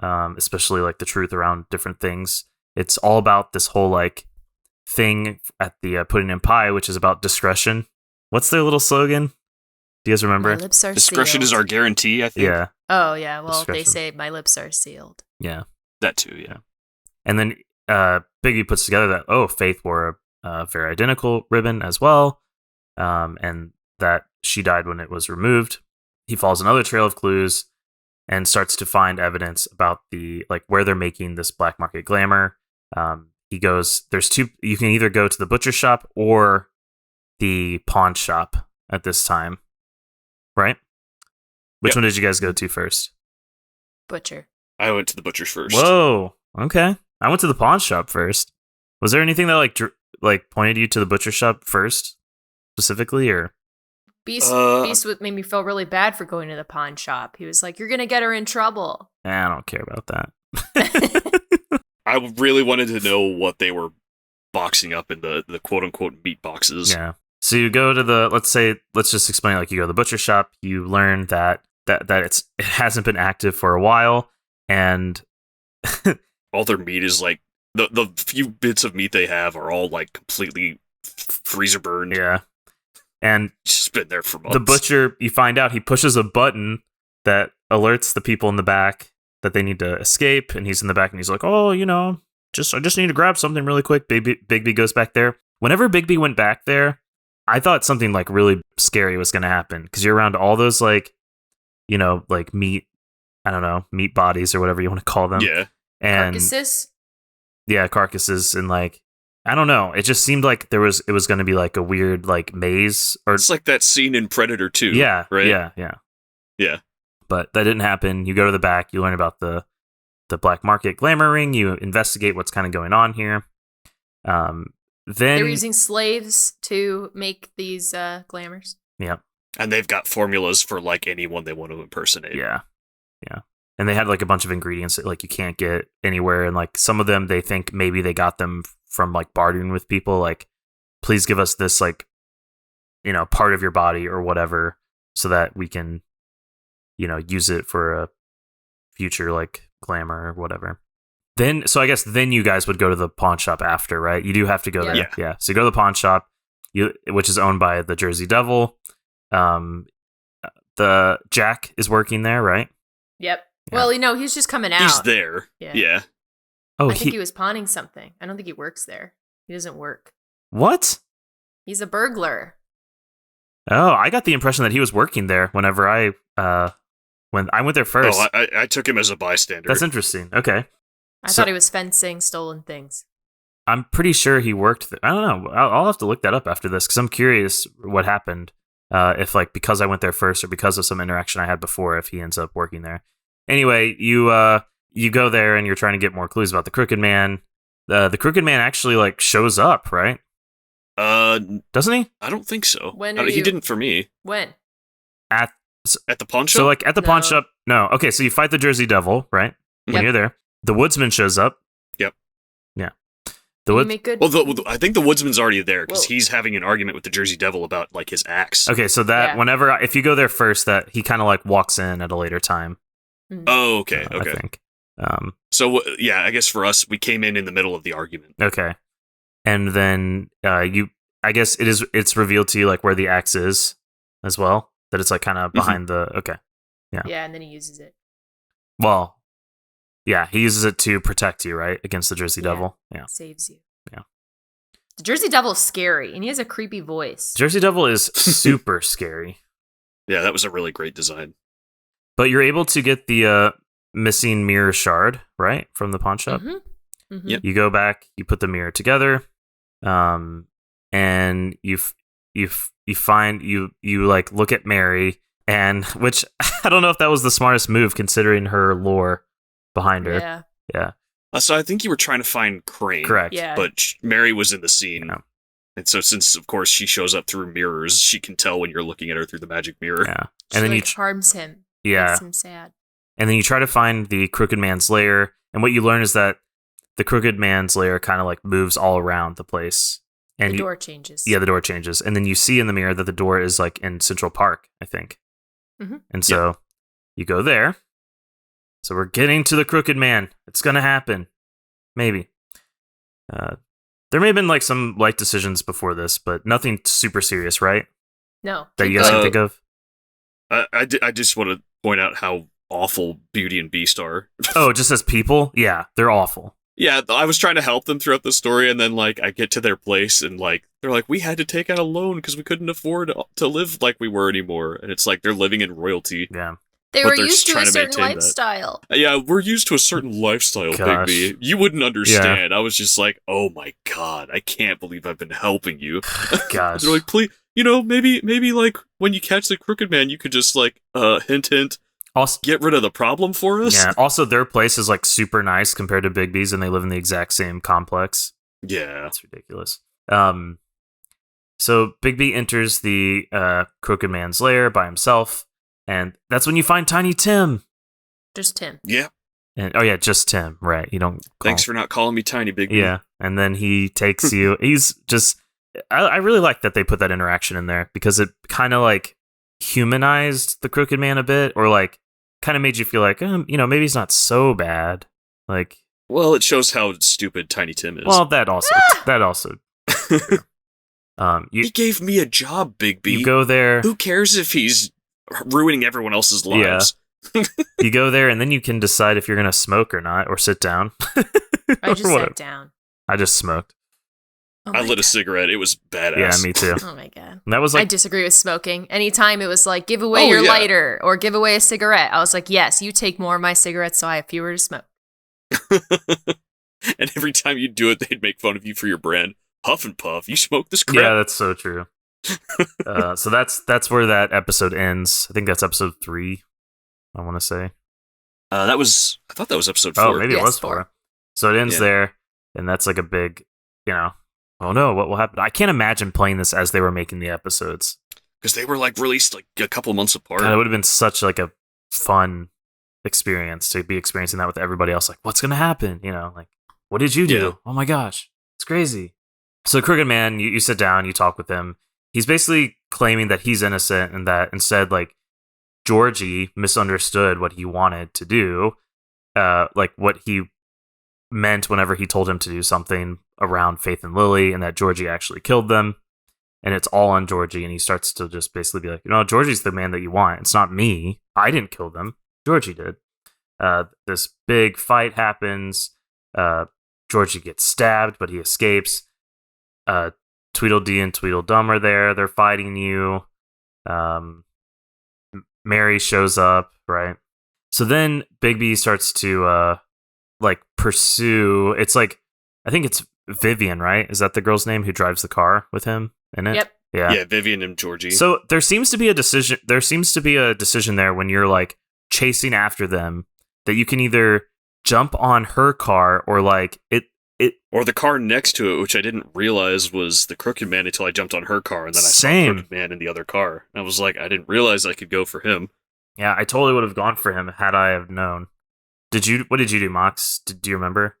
especially like the truth around different things. It's all about this whole like thing at the Pudding and Pie, which is about discretion. What's their little slogan? Do you guys remember? My lips are discretion sealed. is our guarantee, I think. Yeah. Oh yeah. Well, Discretion. they say my lips are sealed. Yeah. That too. Yeah. And then Bigby puts together that Faith wore a very identical ribbon as well, and that she died when it was removed. He follows another trail of clues and starts to find evidence about the like where they're making this black market glamour. He goes, there's two, you can either go to the butcher shop or the pawn shop at this time, right? Which one did you guys go to first? Butcher. I went to the butcher's first. Whoa, okay. I went to the pawn shop first. Was there anything that like pointed you to the butcher shop first, specifically, or? Beast made me feel really bad for going to the pawn shop. He was like, "You're gonna get her in trouble." I don't care about that. I really wanted to know what they were boxing up in the quote unquote meat boxes. Yeah. So you go to the let's just explain, like, you go to the butcher shop, you learn that it hasn't been active for a while, and all their meat is like the few bits of meat they have are all like completely freezer burned. Yeah. And it's just been there for months. The butcher, you find out, he pushes a button that alerts the people in the back that they need to escape, and he's in the back and he's like, "Oh, I just need to grab something really quick." Bigby goes back there. Whenever Bigby went back there, I thought something like really scary was going to happen, because you're around all those like meat, I don't know, meat bodies or whatever you want to call them. Yeah. And carcasses. Yeah, carcasses, and like, I don't know. It just seemed like it was going to be like a weird like maze, or it's like that scene in Predator 2. Yeah, right. Yeah. But that didn't happen. You go to the back. You learn about the black market glamour ring. You investigate what's kind of going on here. Then they're using slaves to make these glamours. Yeah, and they've got formulas for like anyone they want to impersonate. Yeah. And they had like a bunch of ingredients that like you can't get anywhere, and like some of them they think maybe they got them from like bartering with people, like, please give us this like, part of your body or whatever, so that we can, use it for a future like glamour or whatever. So I guess then you guys would go to the pawn shop after, right? You do have to go there. Yeah. So you go to the pawn shop, which is owned by the Jersey Devil. The Jack is working there, right? Yep. Yeah. Well, he's just coming out. He's there. Yeah. Oh, I think he was pawning something. I don't think he works there. He doesn't work. What? He's a burglar. Oh, I got the impression that he was working there whenever when I went there first. Oh, I took him as a bystander. That's interesting. Okay. I thought he was fencing stolen things. I'm pretty sure he worked there. I don't know. I'll have to look that up after this, because I'm curious what happened. If like because I went there first, or because of some interaction I had before, if he ends up working there. Anyway, you go there and you're trying to get more clues about the Crooked Man. The Crooked Man actually like shows up, right? Doesn't he? I don't think so. He didn't for me. When? At the pawn shop? So like at the pawn shop. No. Okay, so you fight the Jersey Devil, right? When you're there. The Woodsman shows up. Yep. Yeah. Make good. Well, I think the Woodsman's already there, because he's having an argument with the Jersey Devil about like his axe. Okay, so that if you go there first, that he kind of like walks in at a later time. Oh, okay. I think. So yeah, I guess for us, we came in the middle of the argument. Okay, and then I guess it's revealed to you like where the axe is as well. That it's like kind of behind the. Okay. Yeah. Yeah, and then he uses it. Well, yeah, he uses it to protect you, right, against the Jersey Devil. Yeah, saves you. Yeah. The Jersey Devil's scary, and he has a creepy voice. Jersey Devil is super scary. Yeah, that was a really great design. But you're able to get the missing mirror shard, right, from the pawn shop. Mm-hmm. Mm-hmm. Yep. You go back, you put the mirror together, and you find you like look at Mary, and which I don't know if that was the smartest move considering her lore behind her. Yeah. So I think you were trying to find Crane. Correct. Yeah. But Mary was in the scene. Yeah. And so since, of course, she shows up through mirrors, she can tell when you're looking at her through the magic mirror. Yeah. She, and then like, harms him. Yeah. Makes him sad. And then you try to find the Crooked Man's lair, and what you learn is that the Crooked Man's lair kind of like moves all around the place. And the door changes. Yeah, the door changes. And then you see in the mirror that the door is like in Central Park, I think. Mm-hmm. And so you go there. So we're getting to the Crooked Man. It's going to happen. Maybe. There may have been like some light decisions before this, but nothing super serious, right? No. That you guys can think of? I just want to point out how awful Beauty and Beast are. Oh, just as people? Yeah, they're awful. Yeah, I was trying to help them throughout the story, and then like I get to their place, and like they're like, we had to take out a loan because we couldn't afford to live like we were anymore, and it's like they're living in royalty. Yeah, they were used to a certain lifestyle. Yeah, we're used to a certain lifestyle, Bigby. You wouldn't understand. I was just like, oh my god, I can't believe I've been helping you. Gosh, they're like, please, maybe like when you catch the Crooked Man, you could just like hint. Also, get rid of the problem for us. Yeah. Also, their place is like super nice compared to Bigby's, and they live in the exact same complex. Yeah, that's ridiculous. So Bigby enters the Crooked Man's lair by himself, and that's when you find Tiny Tim. Just Tim. Yeah. And oh yeah, just Tim, right? You don't. Thanks for not calling me Tiny Big B. Yeah, and then he takes you. He's just. I really like that they put that interaction in there because it kind of like humanized the Crooked Man a bit, or like kind of made you feel like, maybe he's not so bad. Like, well, it shows how stupid Tiny Tim is. well, that also. He gave me a job, Big B. You go there. Who cares if he's ruining everyone else's lives? Yeah. You go there, and then you can decide if you're gonna smoke or not, or sit down. I just sat down. I just smoked. Oh I lit a cigarette. It was badass. Yeah, me too. Oh my god. And that was like I disagree with smoking. Anytime it was like, give away your lighter or give away a cigarette, I was like, yes, you take more of my cigarettes so I have fewer to smoke. And every time you do it, they'd make fun of you for your brand. Huff and Puff, you smoke this crap? Yeah, that's so true. So that's where that episode ends. I think that's episode 3, I want to say. I thought that was episode 4. Oh, maybe it was 4. So it ends there, and that's like a big, oh no, what will happen? I can't imagine playing this as they were making the episodes. Because they were like released like a couple months apart. God, it would have been such like a fun experience to be experiencing that with everybody else. Like, what's going to happen? Like, what did you do? Yeah. Oh my gosh, it's crazy. So Crooked Man, you sit down, you talk with him. He's basically claiming that he's innocent and that instead, like, Georgie misunderstood what he wanted to do, like what he meant whenever he told him to do something around Faith and Lily, and that Georgie actually killed them. And it's all on Georgie, and he starts to just basically be like, Georgie's the man that you want. It's not me. I didn't kill them. Georgie did. This big fight happens. Georgie gets stabbed, but he escapes. Tweedledee and Tweedledum are there. They're fighting you. Mary shows up, right? So then Bigby starts to pursue. It's like, I think it's Vivian, right? Is that the girl's name who drives the car with him in it? Yep. Yeah, Vivian and Georgie. So there seems to be a decision. There seems to be a decision there when you're like chasing after them that you can either jump on her car or like it. Or the car next to it, which I didn't realize was the Crooked Man until I jumped on her car, and then I saw the Crooked Man in the other car. And I was like, I didn't realize I could go for him. Yeah, I totally would have gone for him had I have known. What did you do, Mox? Do you remember?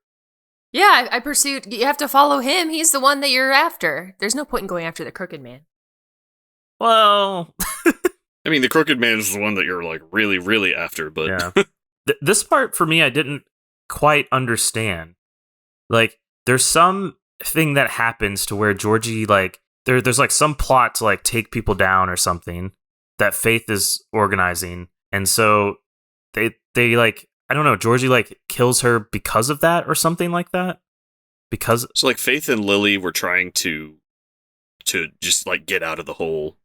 Yeah, I pursued. You have to follow him. He's the one that you're after. There's no point in going after the Crooked Man. Well, I mean, the Crooked Man is the one that you're like really, really after. But yeah, this part for me, I didn't quite understand. Like, there's some thing that happens to where Georgie, like, there's like some plot to like take people down or something that Faith is organizing, and so they like, I don't know, Georgie like kills her because of that or something like that. Because so like Faith and Lily were trying to just like get out of the whole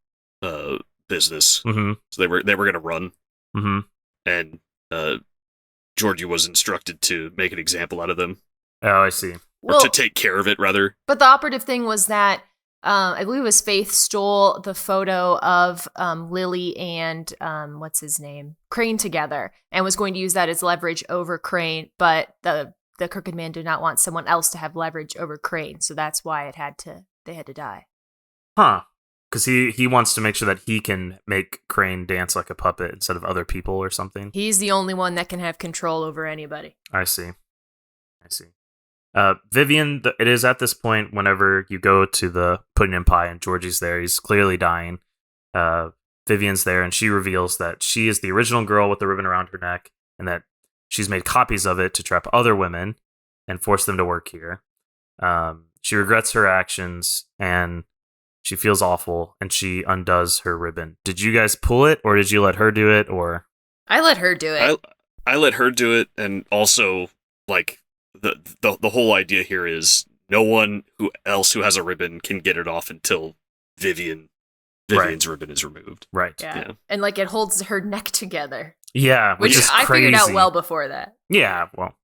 business. Mm-hmm. So they were gonna run. Mm-hmm. And Georgie was instructed to make an example out of them. Oh, I see. Or to take care of it, rather. But the operative thing was that I believe it was Faith stole the photo of Lily and what's his name, Crane together, and was going to use that as leverage over Crane. But the Crooked Man did not want someone else to have leverage over Crane, so that's why they had to die. Huh? Because he wants to make sure that he can make Crane dance like a puppet instead of other people or something. He's the only one that can have control over anybody. I see. Vivian, it is at this point whenever you go to the Pudding and Pie and Georgie's there, he's clearly dying. Vivian's there and she reveals that she is the original girl with the ribbon around her neck and that she's made copies of it to trap other women and force them to work here. She regrets her actions and she feels awful and she undoes her ribbon. Did you guys pull it or did you let her do it? Or I let her do it. I let her do it, and also like the whole idea here is no one who has a ribbon can get it off until Vivian's ribbon is removed. Right. Yeah. And like it holds her neck together. Yeah, which is I crazy. figured out well before that. Yeah, well,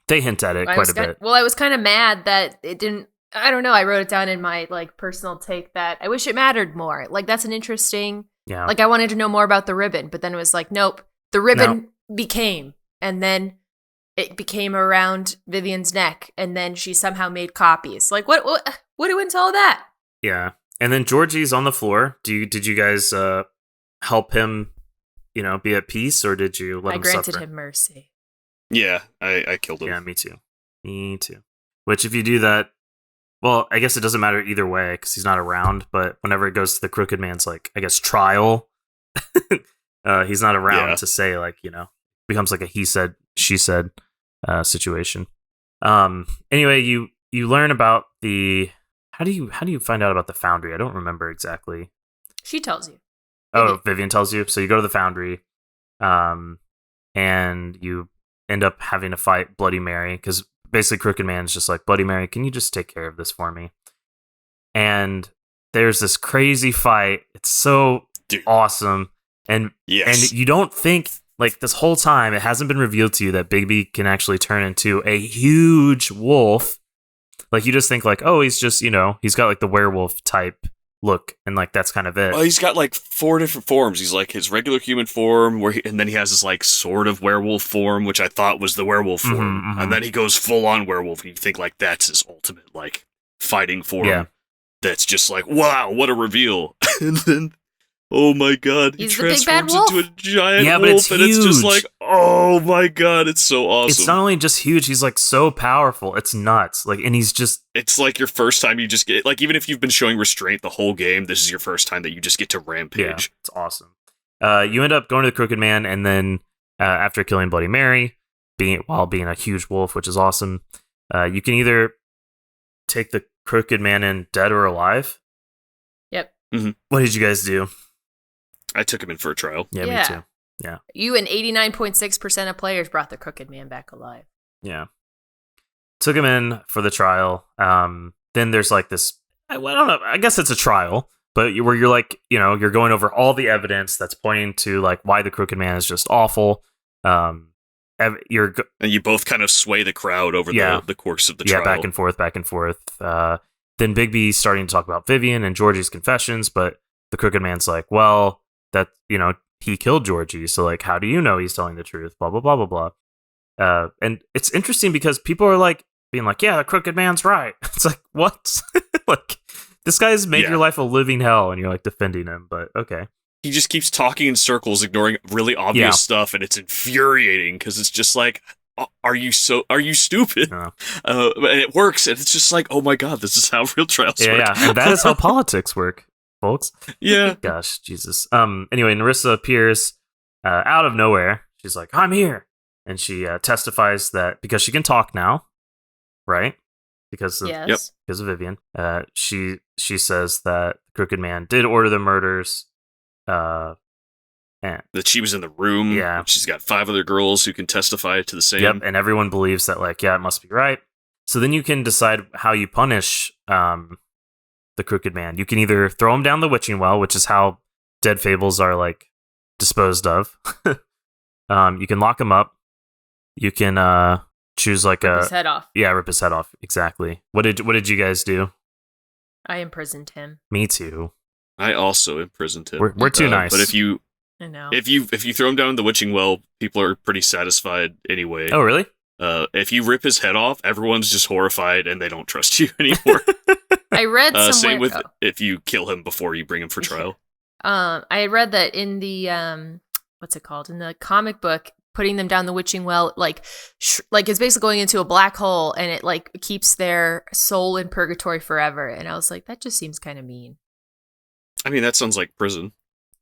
they hint at it quite a bit. Well, I was kind of mad that it didn't. I don't know. I wrote it down in my like personal take that I wish it mattered more. Like that's an interesting. Yeah. Like I wanted to know more about the ribbon, but then it was like, nope. The ribbon became, and then it became around Vivian's neck, and then she somehow made copies. Like what went into all that? Yeah, and then Georgie's on the floor. Did you guys help him? Be at peace, or did you let him suffer? I granted him mercy. Yeah, I killed him. Yeah, me too. Me too. Which, if you do that, well, I guess it doesn't matter either way because he's not around. But whenever it goes to the Crooked Man's, like, I guess, trial, he's not around to say, like, becomes like a he said, she said situation. Anyway, you learn about the how do you find out about the foundry? I don't remember exactly. She tells you. Oh, Vivian tells you. So you go to the foundry, and you end up having to fight Bloody Mary because basically Crooked Man's just like, Bloody Mary, can you just take care of this for me? And there's this crazy fight. It's so awesome, and you don't think, like, this whole time it hasn't been revealed to you that Bigby can actually turn into a huge wolf. Like, you just think like, oh, he's just, he's got like the werewolf type look, and like that's kind of it. Well, he's got like 4 different forms. He's like his regular human form, and then he has this like sort of werewolf form, which I thought was the werewolf form, and then he goes full on werewolf. And you think like that's his ultimate like fighting form. Yeah. That's just like, wow, what a reveal! And then, oh my god, he transforms into a giant wolf, but it's and huge. it's just like, oh my god, it's so awesome. It's not only just huge; he's like so powerful. It's nuts. Like, and he's just—it's like your first time you just get, like, even if you've been showing restraint the whole game, this is your first time that you just get to rampage. Yeah, it's awesome. You end up going to the Crooked Man, and then after killing Bloody Mary, while being a huge wolf, which is awesome, you can either take the Crooked Man in dead or alive. Yep. Mm-hmm. What did you guys do? I took him in for a trial. Yeah, me too. Yeah. You and 89.6% of players brought the Crooked Man back alive. Yeah. Took him in for the trial. Then there's like this, I don't know, I guess it's a trial, but where you're like, you're going over all the evidence that's pointing to like why the Crooked Man is just awful. And you both kind of sway the crowd over the course of the trial. Yeah, back and forth. Then Bigby's starting to talk about Vivian and Georgie's confessions, but the Crooked Man's like, well, that, he killed Georgie, so like, how do you know he's telling the truth? Blah, blah, blah, blah, blah. And it's interesting because people are like, being like, yeah, the Crooked Man's right. It's like, what? Like, this guy's made your life a living hell, and you're like defending him, but okay. He just keeps talking in circles, ignoring really obvious stuff, and it's infuriating because it's just like, are you stupid? And it works, and it's just like, oh my god, this is how real trials work. Yeah, and that is how politics work, folks. Yeah. Gosh, Jesus. Anyway, Narissa appears out of nowhere. She's like, I'm here. And she testifies that because she can talk now, right? Because of Vivian. She says that the Crooked Man did order the murders. And that she was in the room. Yeah. She's got 5 other girls who can testify to the same. Yep, and everyone believes that, like, yeah, it must be right. So then you can decide how you punish the Crooked Man. You can either throw him down the witching well, which is how dead fables are, like, disposed of. You can lock him up. You can choose, like, rip his head off. Yeah, rip his head off. Exactly. What did you guys do? I imprisoned him. Me too. I also imprisoned him. We're too nice. But if you throw him down in the witching well, people are pretty satisfied anyway. Oh, really? If you rip his head off, everyone's just horrified and they don't trust you anymore. I read somewhere. Same with if you kill him before you bring him for trial. I read that in the what's it called, in the comic book, putting them down the witching well, like it's basically going into a black hole, and it like keeps their soul in purgatory forever. And I was like, that just seems kind of mean. I mean, that sounds like prison.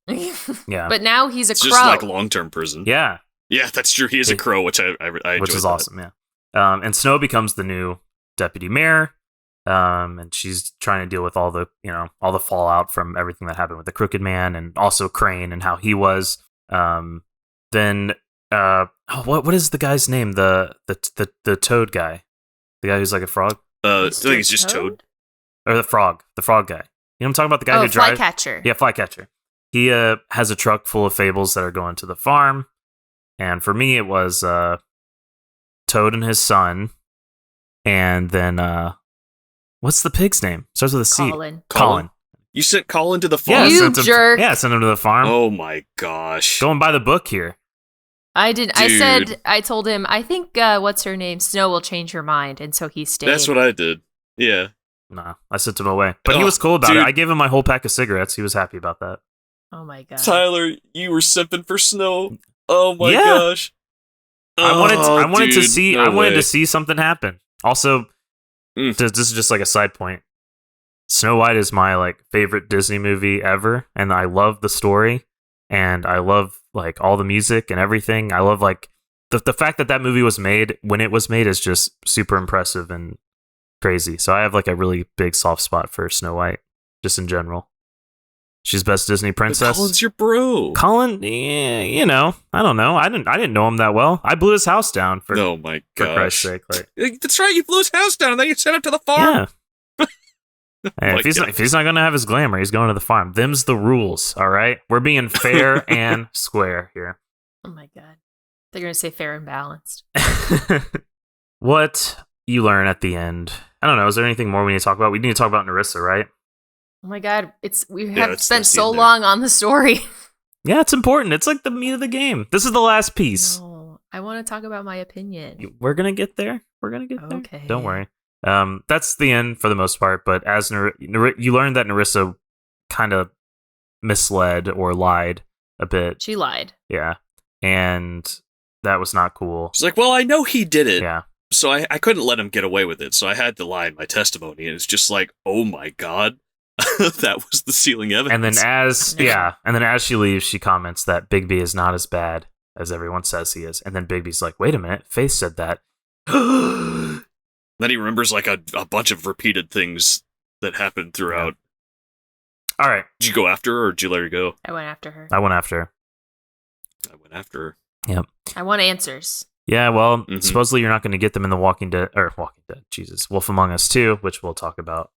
Yeah, but now he's a crow. Just like long-term prison. Yeah, yeah, that's true. He is a crow, which I enjoy, which is awesome. Yeah, and Snow becomes the new deputy mayor, and she's trying to deal with all the fallout from everything that happened with the Crooked Man, and also Crane and how he was. Then what is the guy's name? The toad guy, the guy who's like a frog. I think it's just Toad, or the frog guy. You know what I'm talking about? The guy who drives. Flycatcher. Yeah, Flycatcher. He has a truck full of fables that are going to the farm. And for me, it was Toad and his son. And then, what's the pig's name? Starts with a C. Colin. You sent Colin to the farm? Yeah, you jerk. Yeah, sent him to the farm. Oh my gosh. Go and buy the book here. I did. Dude. I told him, I think, what's her name? Snow will change her mind. And so he stayed. That's what I did. Yeah. Nah, I sent him away. But he was cool about it. I gave him my whole pack of cigarettes. He was happy about that. Oh my god. Tyler, you were simping for Snow. Oh my gosh. I wanted to dude, see no I wanted way. to see something happen. Also, this is just like a side point. Snow White is my like favorite Disney movie ever, and I love the story, and I love like all the music and everything. I love like the fact that movie was made when it was made is just super impressive and crazy. So I have like a really big soft spot for Snow White, just in general. She's best Disney princess. Colin's your bro. Colin, yeah, you know, I don't know. I didn't know him that well. I blew his house down for Oh my for gosh. Christ's sake. Like, That's right, you blew his house down and then you sent him to the farm. yeah. Hey, if he's not gonna have his glamour, he's going to the farm. Them's the rules, all right? We're being fair and square here. Oh my god. They're going to say fair and balanced. What you learn at the end? I don't know. Is there anything more we need to talk about? We need to talk about Narissa, right? Oh my god, we have it's spent the so scene there. long on the story. Yeah, it's important. It's like the meat of the game. This is the last piece. No, I want to talk about my opinion. We're gonna get there. We're gonna get there. Okay. Don't worry. That's the end for the most part. But as you learned that Narissa kind of misled or lied a bit. She lied. Yeah, and that was not cool. She's like, well, I know he did it. Yeah. So I couldn't let him get away with it. So I had to lie in my testimony. And it's just like, oh my god. That was the sealing evidence. And then as she leaves, she comments that Bigby is not as bad as everyone says he is. And then Bigby's like, wait a minute, Faith said that. Then he remembers like a bunch of repeated things that happened throughout. All right. Did you go after her or did you let her go? I went after her. I went after her. I went after her. Yep. I want answers. Yeah, well, supposedly you're not going to get them in the Walking Dead, Wolf Among Us 2, which we'll talk about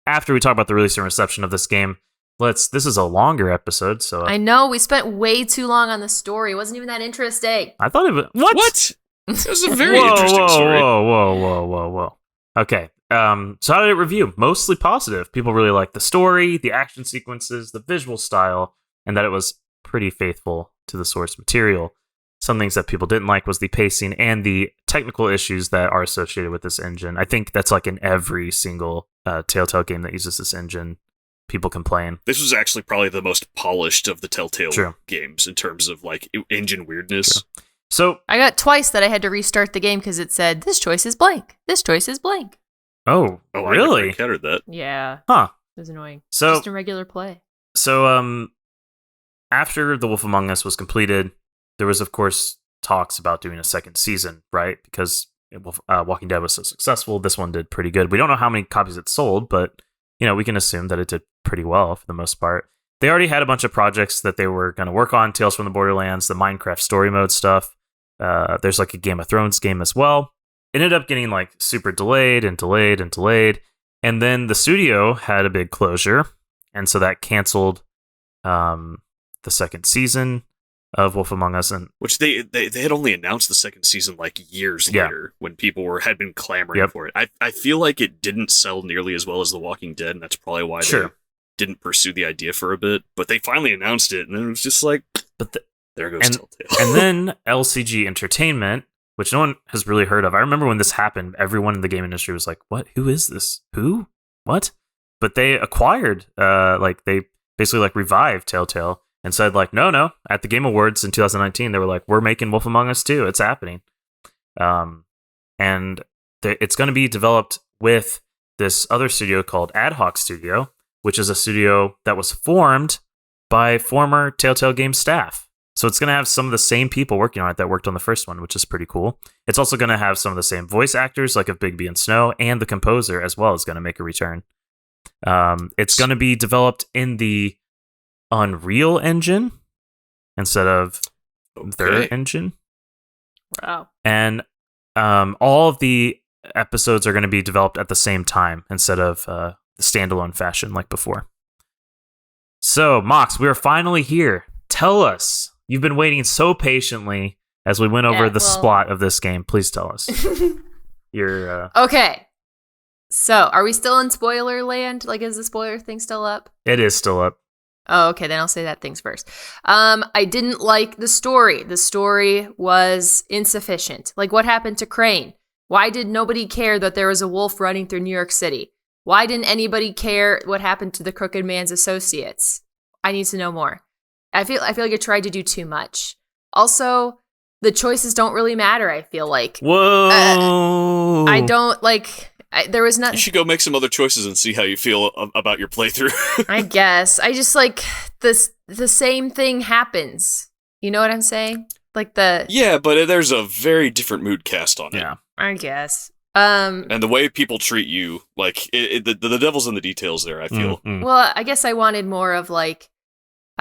after we talk about the release and reception of this game. This is a longer episode, so I know we spent way too long on the story. It wasn't even that interesting. I thought it was what? It was a very interesting story. Whoa. Okay. So how did it review? Mostly positive. People really liked the story, the action sequences, the visual style, and that it was pretty faithful to the source material. Some things that people didn't like was the pacing and the technical issues that are associated with this engine. I think that's like in every single Telltale game that uses this engine. People complain. This was actually probably the most polished of the Telltale True. games in terms of like engine weirdness. True. So I got twice that I had to restart the game because it said, this choice is blank. This choice is blank. Oh, I never really? encountered that. Yeah. Huh. It was annoying. So Just in regular play. So, after The Wolf Among Us was completed, there was, of course, talks about doing a second season, right? Because Walking Dead was so successful, this one did pretty good. We don't know how many copies it sold, but, we can assume that it did pretty well for the most part. They already had a bunch of projects that they were going to work on, Tales from the Borderlands, the Minecraft story mode stuff. There's like a Game of Thrones game as well. It ended up getting like super delayed. And then the studio had a big closure. And so that canceled the second season of Wolf Among Us. And which they had only announced the second season like years later when people had been clamoring for it. I feel like it didn't sell nearly as well as The Walking Dead, and that's probably why they didn't pursue the idea for a bit. But they finally announced it, and then it was just like, there goes Telltale. And then LCG Entertainment, which no one has really heard of. I remember when this happened, everyone in the game industry was like, what? Who is this? Who? What? But they acquired, they basically revived Telltale and said no. At the Game Awards in 2019, they were like, we're making Wolf Among Us 2. It's happening. And it's going to be developed with this other studio called Ad Hoc Studio, which is a studio that was formed by former Telltale Games staff. So it's going to have some of the same people working on it that worked on the first one, which is pretty cool. It's also going to have some of the same voice actors, like of Bigby and Snow, and the composer as well is going to make a return. It's going to be developed in the Unreal Engine instead of their engine. Wow. And all of the episodes are going to be developed at the same time instead of the standalone fashion like before. So, Mox, we are finally here. Tell us. You've been waiting so patiently as we went over the plot of this game. Please tell us. Okay. So, are we still in spoiler land? Is the spoiler thing still up? It is still up. Oh, okay. Then I'll say that things first. I didn't like the story. The story was insufficient. What happened to Crane? Why did nobody care that there was a wolf running through New York City? Why didn't anybody care what happened to the Crooked Man's associates? I need to know more. I feel like I tried to do too much. Also, the choices don't really matter, I feel like. Whoa! I don't, like, there was You nothing. should go make some other choices and see how you feel about your playthrough. I guess. I just, like, the same thing happens. You know what I'm saying? Like Yeah, but there's a very different mood cast on it. Yeah. I guess. And the way people treat you, like, the devil's in the details there, I feel. Mm-hmm. Well, I guess I wanted more of, like,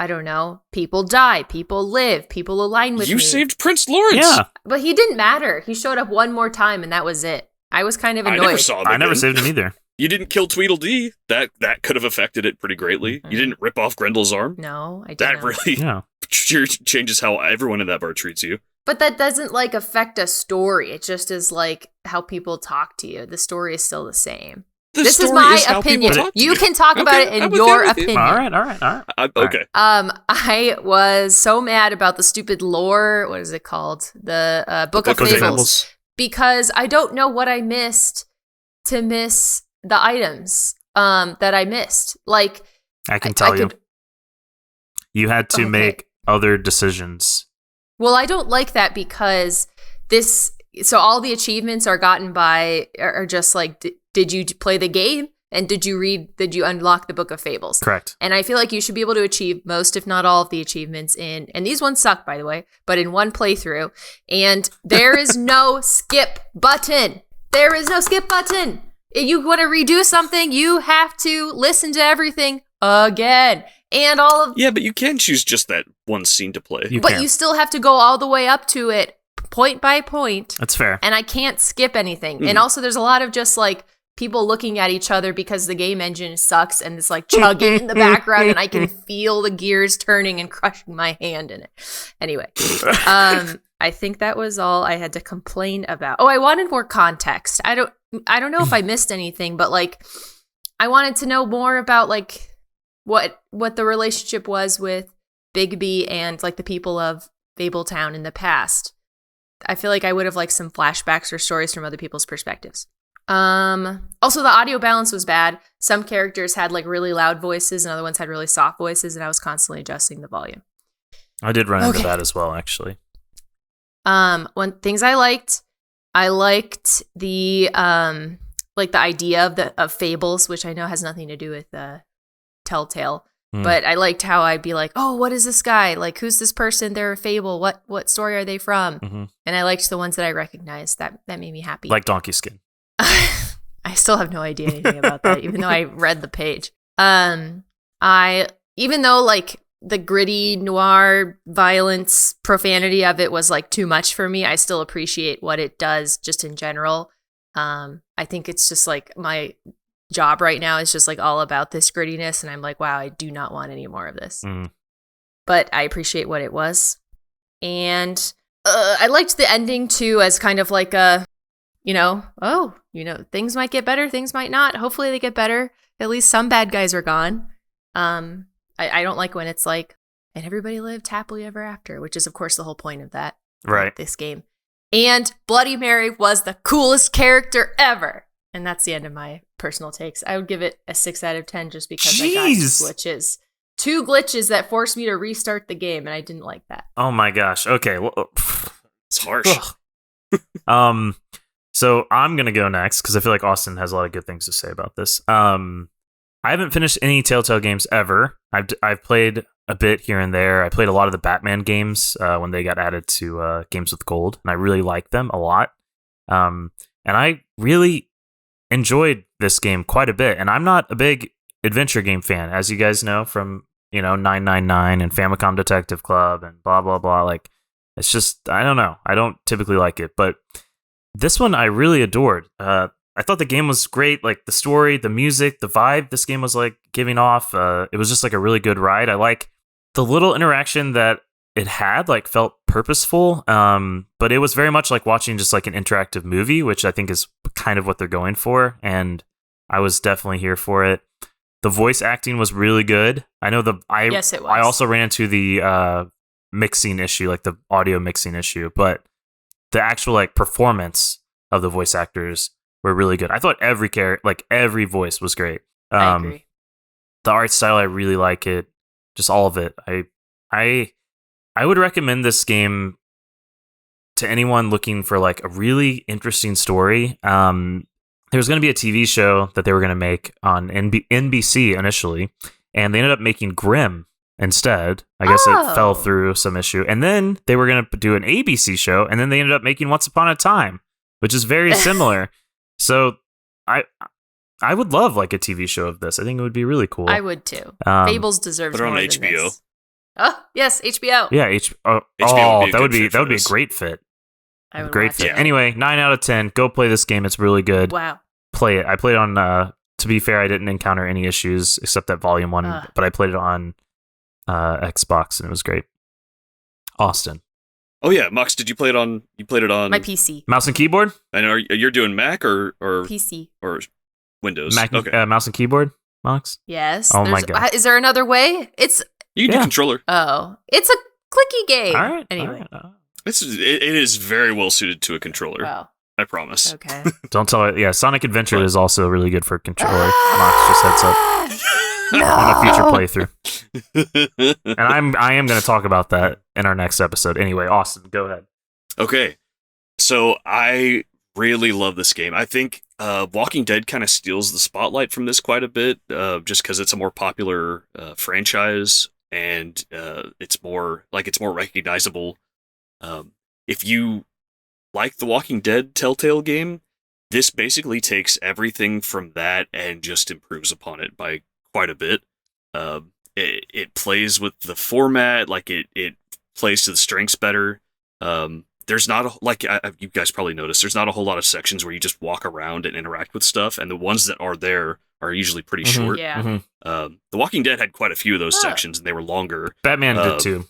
I don't know, people die, people live, people align with You me. saved Prince Lawrence! Yeah. But he didn't matter. He showed up one more time, and that was it. I was kind of I annoyed. never saw him I never again. saved him either. You didn't kill Tweedledee. That could have affected it pretty greatly. You didn't rip off Grendel's arm. No, I That didn't. really Yeah. changes how everyone in that bar treats you. But that doesn't, like, affect a story. It just is, like, how people talk to you. The story is still the same. This is story my how people opinion. talk to You can talk about it Okay, I'm in with your you, I'm with you. opinion. All right. Okay. I was so mad about the stupid lore. What is it called? The Book of Book of Fables. Because I don't know what I missed to miss the items that I missed. Like, I can tell you. You had to Okay. make other decisions. Well, I don't like that because so all the achievements are gotten are just like, did you play the game? And did you unlock the Book of Fables? Correct. And I feel like you should be able to achieve most, if not all, of the achievements and these ones suck, by the way, but in one playthrough. And there is no skip button. There is no skip button. If you want to redo something, you have to listen to everything again. And all of Yeah, but you can choose just that one scene to play. You but can. you still have to go all the way up to it point by point. That's fair. And I can't skip anything. Mhm. And also there's a lot of just like people looking at each other because the game engine sucks and it's like chugging in the background and I can feel the gears turning and crushing my hand in it. Anyway, I think that was all I had to complain about. Oh, I wanted more context. I don't know if I missed anything, but like I wanted to know more about like what the relationship was with Bigby and like the people of Fabletown in the past. I feel like I would have liked some flashbacks or stories from other people's perspectives. Also the audio balance was bad. Some characters had like really loud voices and other ones had really soft voices, and I was constantly adjusting the volume. I did run into Okay. that as well, actually. One things I liked the like the idea of fables, which I know has nothing to do with Telltale. But I liked how I'd be like, oh, what is this guy? Like, who's this person? They're a fable. What story are they from? Mm-hmm. And I liked the ones that I recognized. That made me happy. Like Donkey Skin. I still have no idea anything about that, even though I read the page. Even though like the gritty noir violence profanity of it was like too much for me, I still appreciate what it does just in general. I think it's just like my job right now is just like all about this grittiness, and I'm like, wow, I do not want any more of this. But I appreciate what it was. And I liked the ending too, as kind of like a, things might get better, things might not. Hopefully they get better. At least some bad guys are gone. I don't like when it's like, and everybody lived happily ever after, which is of course the whole point of that. Right. This game. And Bloody Mary was the coolest character ever. And that's the end of my personal takes. I would give it a 6 out of 10 just because I got Jeez. glitches. 2 glitches that forced me to restart the game, and I didn't like that. Oh my gosh. Okay. Well, It's harsh. So I'm gonna go next because I feel like Austin has a lot of good things to say about this. I haven't finished any Telltale games ever. I've played a bit here and there. I played a lot of the Batman games when they got added to Games with Gold, and I really liked them a lot. And I really enjoyed this game quite a bit. And I'm not a big adventure game fan, as you guys know from 999 and Famicom Detective Club and blah blah blah. Like, it's just, I don't know. I don't typically like it, but this one I really adored. I thought the game was great. Like the story, the music, the vibe this game was like giving off. It was just like a really good ride. I like the little interaction that it had, like felt purposeful. But it was very much like watching just like an interactive movie, which I think is kind of what they're going for. And I was definitely here for it. The voice acting was really good. I know Yes, it was. I also ran into the mixing issue, like the audio mixing issue, but the actual like performance of the voice actors were really good. I thought every character, like every voice was great. I agree. The art style, I really like it. Just all of it. I would recommend this game to anyone looking for like a really interesting story, there was going to be a TV show that they were going to make on NBC initially, and they ended up making Grimm instead. I guess it fell through some issue. And then they were going to do an ABC show, and then they ended up making Once Upon a Time, which is very similar. So I would love like a TV show of this. I think it would be really cool. I would too. Fables deserves more on than HBO. this. Oh, yes, HBO. Yeah, HBO that would be a this. great fit. I would Great watch fit. it. Anyway, 9 out of 10. Go play this game. It's really good. Wow. Play it. I played it on to be fair, I didn't encounter any issues except that volume 1, but I played it on Xbox and it was great. Austin. Oh yeah, Mox, did you play it on My PC. Mouse and keyboard? And you're doing Mac or PC. or Windows? Mac, okay. Mouse and keyboard, Mox? Yes. Oh my God. Is there another way? You can do controller. It's a clicky game. All right. Anyway. All right. It is very well suited to a controller. Wow. I promise. Okay. Don't tell it. Yeah, Sonic Adventure is also really good for a controller. Mox just heads up. No. On a future playthrough. And I am going to talk about that in our next episode. Anyway, Austin, go ahead. Okay. So I really love this game. I think Walking Dead kind of steals the spotlight from this quite a bit, just because it's a more popular franchise and it's more recognizable. If you like the Walking Dead Telltale game, this basically takes everything from that and just improves upon it by quite a bit. It plays with the format, like it plays to the strengths better. There's not you guys probably noticed, there's not a whole lot of sections where you just walk around and interact with stuff, and the ones that are there are usually pretty short. Yeah. The Walking Dead had quite a few of those sections, and they were longer. Batman did too.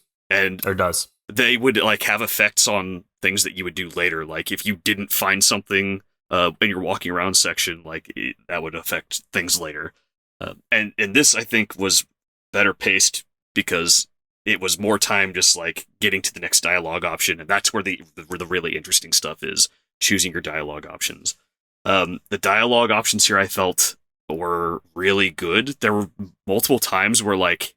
Or does. They would like have effects on things that you would do later. Like if you didn't find something in your walking around section, that would affect things later. And this, I think, was better paced because it was more time just like getting to the next dialogue option, and that's where the really interesting stuff is, choosing your dialogue options. The dialogue options here I felt were really good. There were multiple times where like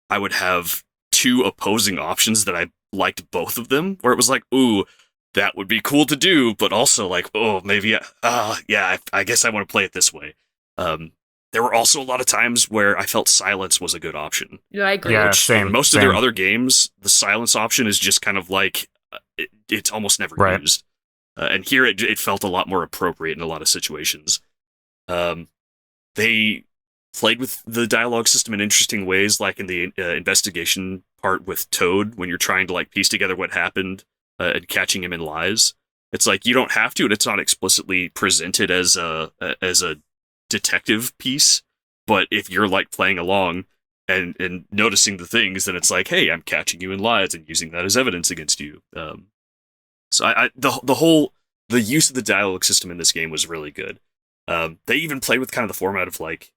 I would have 2 opposing options that I liked both of them, where it was like, ooh, that would be cool to do, but also like, oh, maybe, I guess I want to play it this way. There were also a lot of times where I felt silence was a good option. Yeah, I agree. Yeah, Which, same. in most same. of their other games, the silence option is just kind of like, it's almost never used. And here it felt a lot more appropriate in a lot of situations. They played with the dialogue system in interesting ways, like in the investigation part with Toad, when you're trying to like piece together what happened and catching him in lies. It's like you don't have to, and it's not explicitly presented as a detective piece. But if you're like playing along and noticing the things, then it's like, hey, I'm catching you in lies and using that as evidence against you. So the use of the dialogue system in this game was really good. They even played with kind of the format of like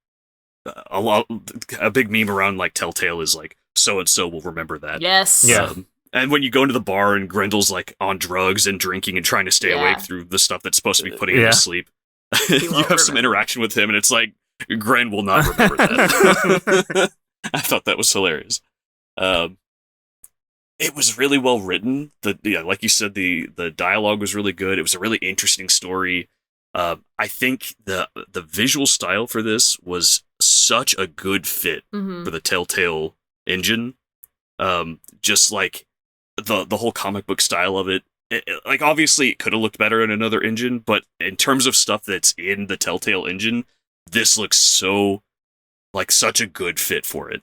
a big meme around like Telltale is like, so and so will remember that. Yes. Yeah. And when you go into the bar and Grendel's like on drugs and drinking and trying to stay awake through the stuff that's supposed to be putting him to sleep, you have some interaction with him, and it's like, Gren will not remember that. I thought that was hilarious. It was really well written. Like you said, the dialogue was really good. It was a really interesting story. I think the visual style for this was such a good fit for the Telltale engine. Just like the whole comic book style of it. Like obviously it could have looked better in another engine, but in terms of stuff that's in the Telltale engine, this looks so like such a good fit for it.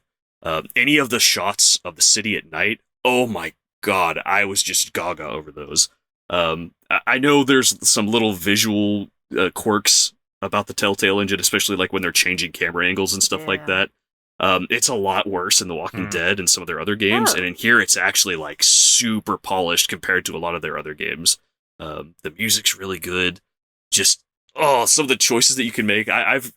Any of the shots of the city at night, oh my god, I was just gaga over those. I know there's some little visual quirks about the Telltale engine, especially like when they're changing camera angles and stuff like that. It's a lot worse in The Walking Dead and some of their other games, and in here it's actually like super polished compared to a lot of their other games. The music's really good. Just some of the choices that you can make. I've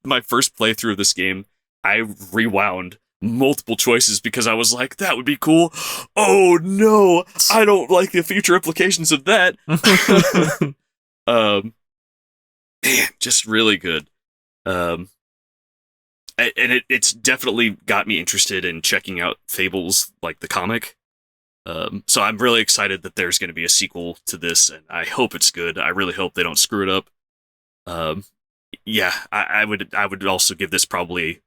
my first playthrough of this game, I rewound multiple choices because I was like, that would be cool. Oh no, I don't like the future implications of that. Man, just really good. And it's definitely got me interested in checking out Fables, like the comic. So I'm really excited that there's going to be a sequel to this, and I hope it's good. I really hope they don't screw it up. Yeah, I would also give this probably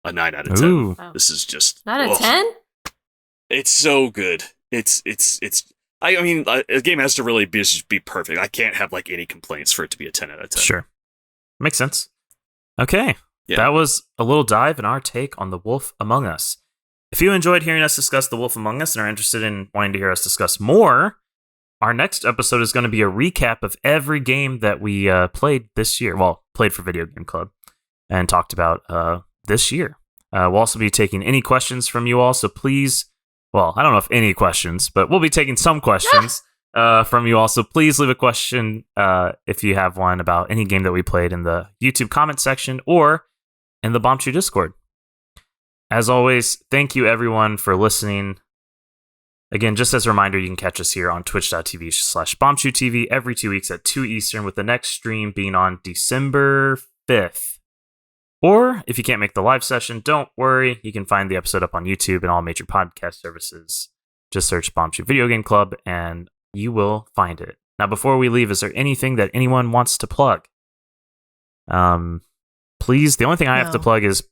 a 9 out of 10. Ooh. Wow. This is just Not a 10? It's so good. It's. I mean, a game has to really be perfect. I can't have like any complaints for it to be a 10 out of 10. Sure. Makes sense. Okay. Yeah. That was a little dive in our take on The Wolf Among Us. If you enjoyed hearing us discuss The Wolf Among Us and are interested in wanting to hear us discuss more, our next episode is going to be a recap of every game that we played this year. Well, played for Video Game Club and talked about this year. We'll also be taking any questions from you all, so please, well, I don't know if any questions, but we'll be taking some questions from you all, so please leave a question if you have one about any game that we played in the YouTube comment section or in the Bombchu Discord. As always, thank you everyone for listening. Again, just as a reminder, you can catch us here on twitch.tv/BombchuTV every 2 weeks at 2 Eastern, with the next stream being on December 5th. Or, if you can't make the live session, don't worry. You can find the episode up on YouTube and all major podcast services. Just search Bombchu Video Game Club, and you will find it. Now, before we leave, is there anything that anyone wants to plug? Please, the only thing I have to plug is,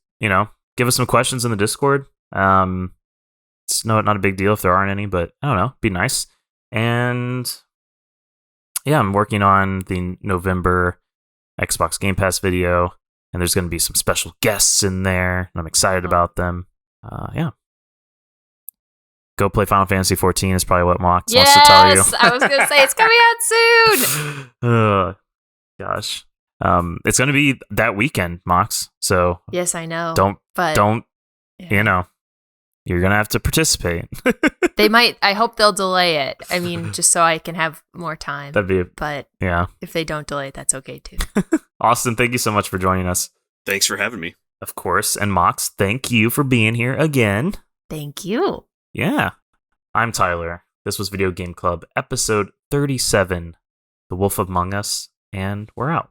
give us some questions in the Discord. It's not a big deal if there aren't any, but I don't know, be nice. And yeah, I'm working on the November Xbox Game Pass video, and there's going to be some special guests in there, and I'm excited about them. Yeah. Go play Final Fantasy 14 is probably what Mox wants to tell you. Yes, I was going to say it's coming out soon. Gosh. It's going to be that weekend, Mox. So yes, I know. Yeah. You're going to have to participate. They might. I hope they'll delay it. I mean, just so I can have more time. But yeah. If they don't delay it, that's okay too. Austin, thank you so much for joining us. Thanks for having me. Of course. And Mox, thank you for being here again. Thank you. Yeah. I'm Tyler. This was Video Game Club, episode 37, The Wolf Among Us, and we're out.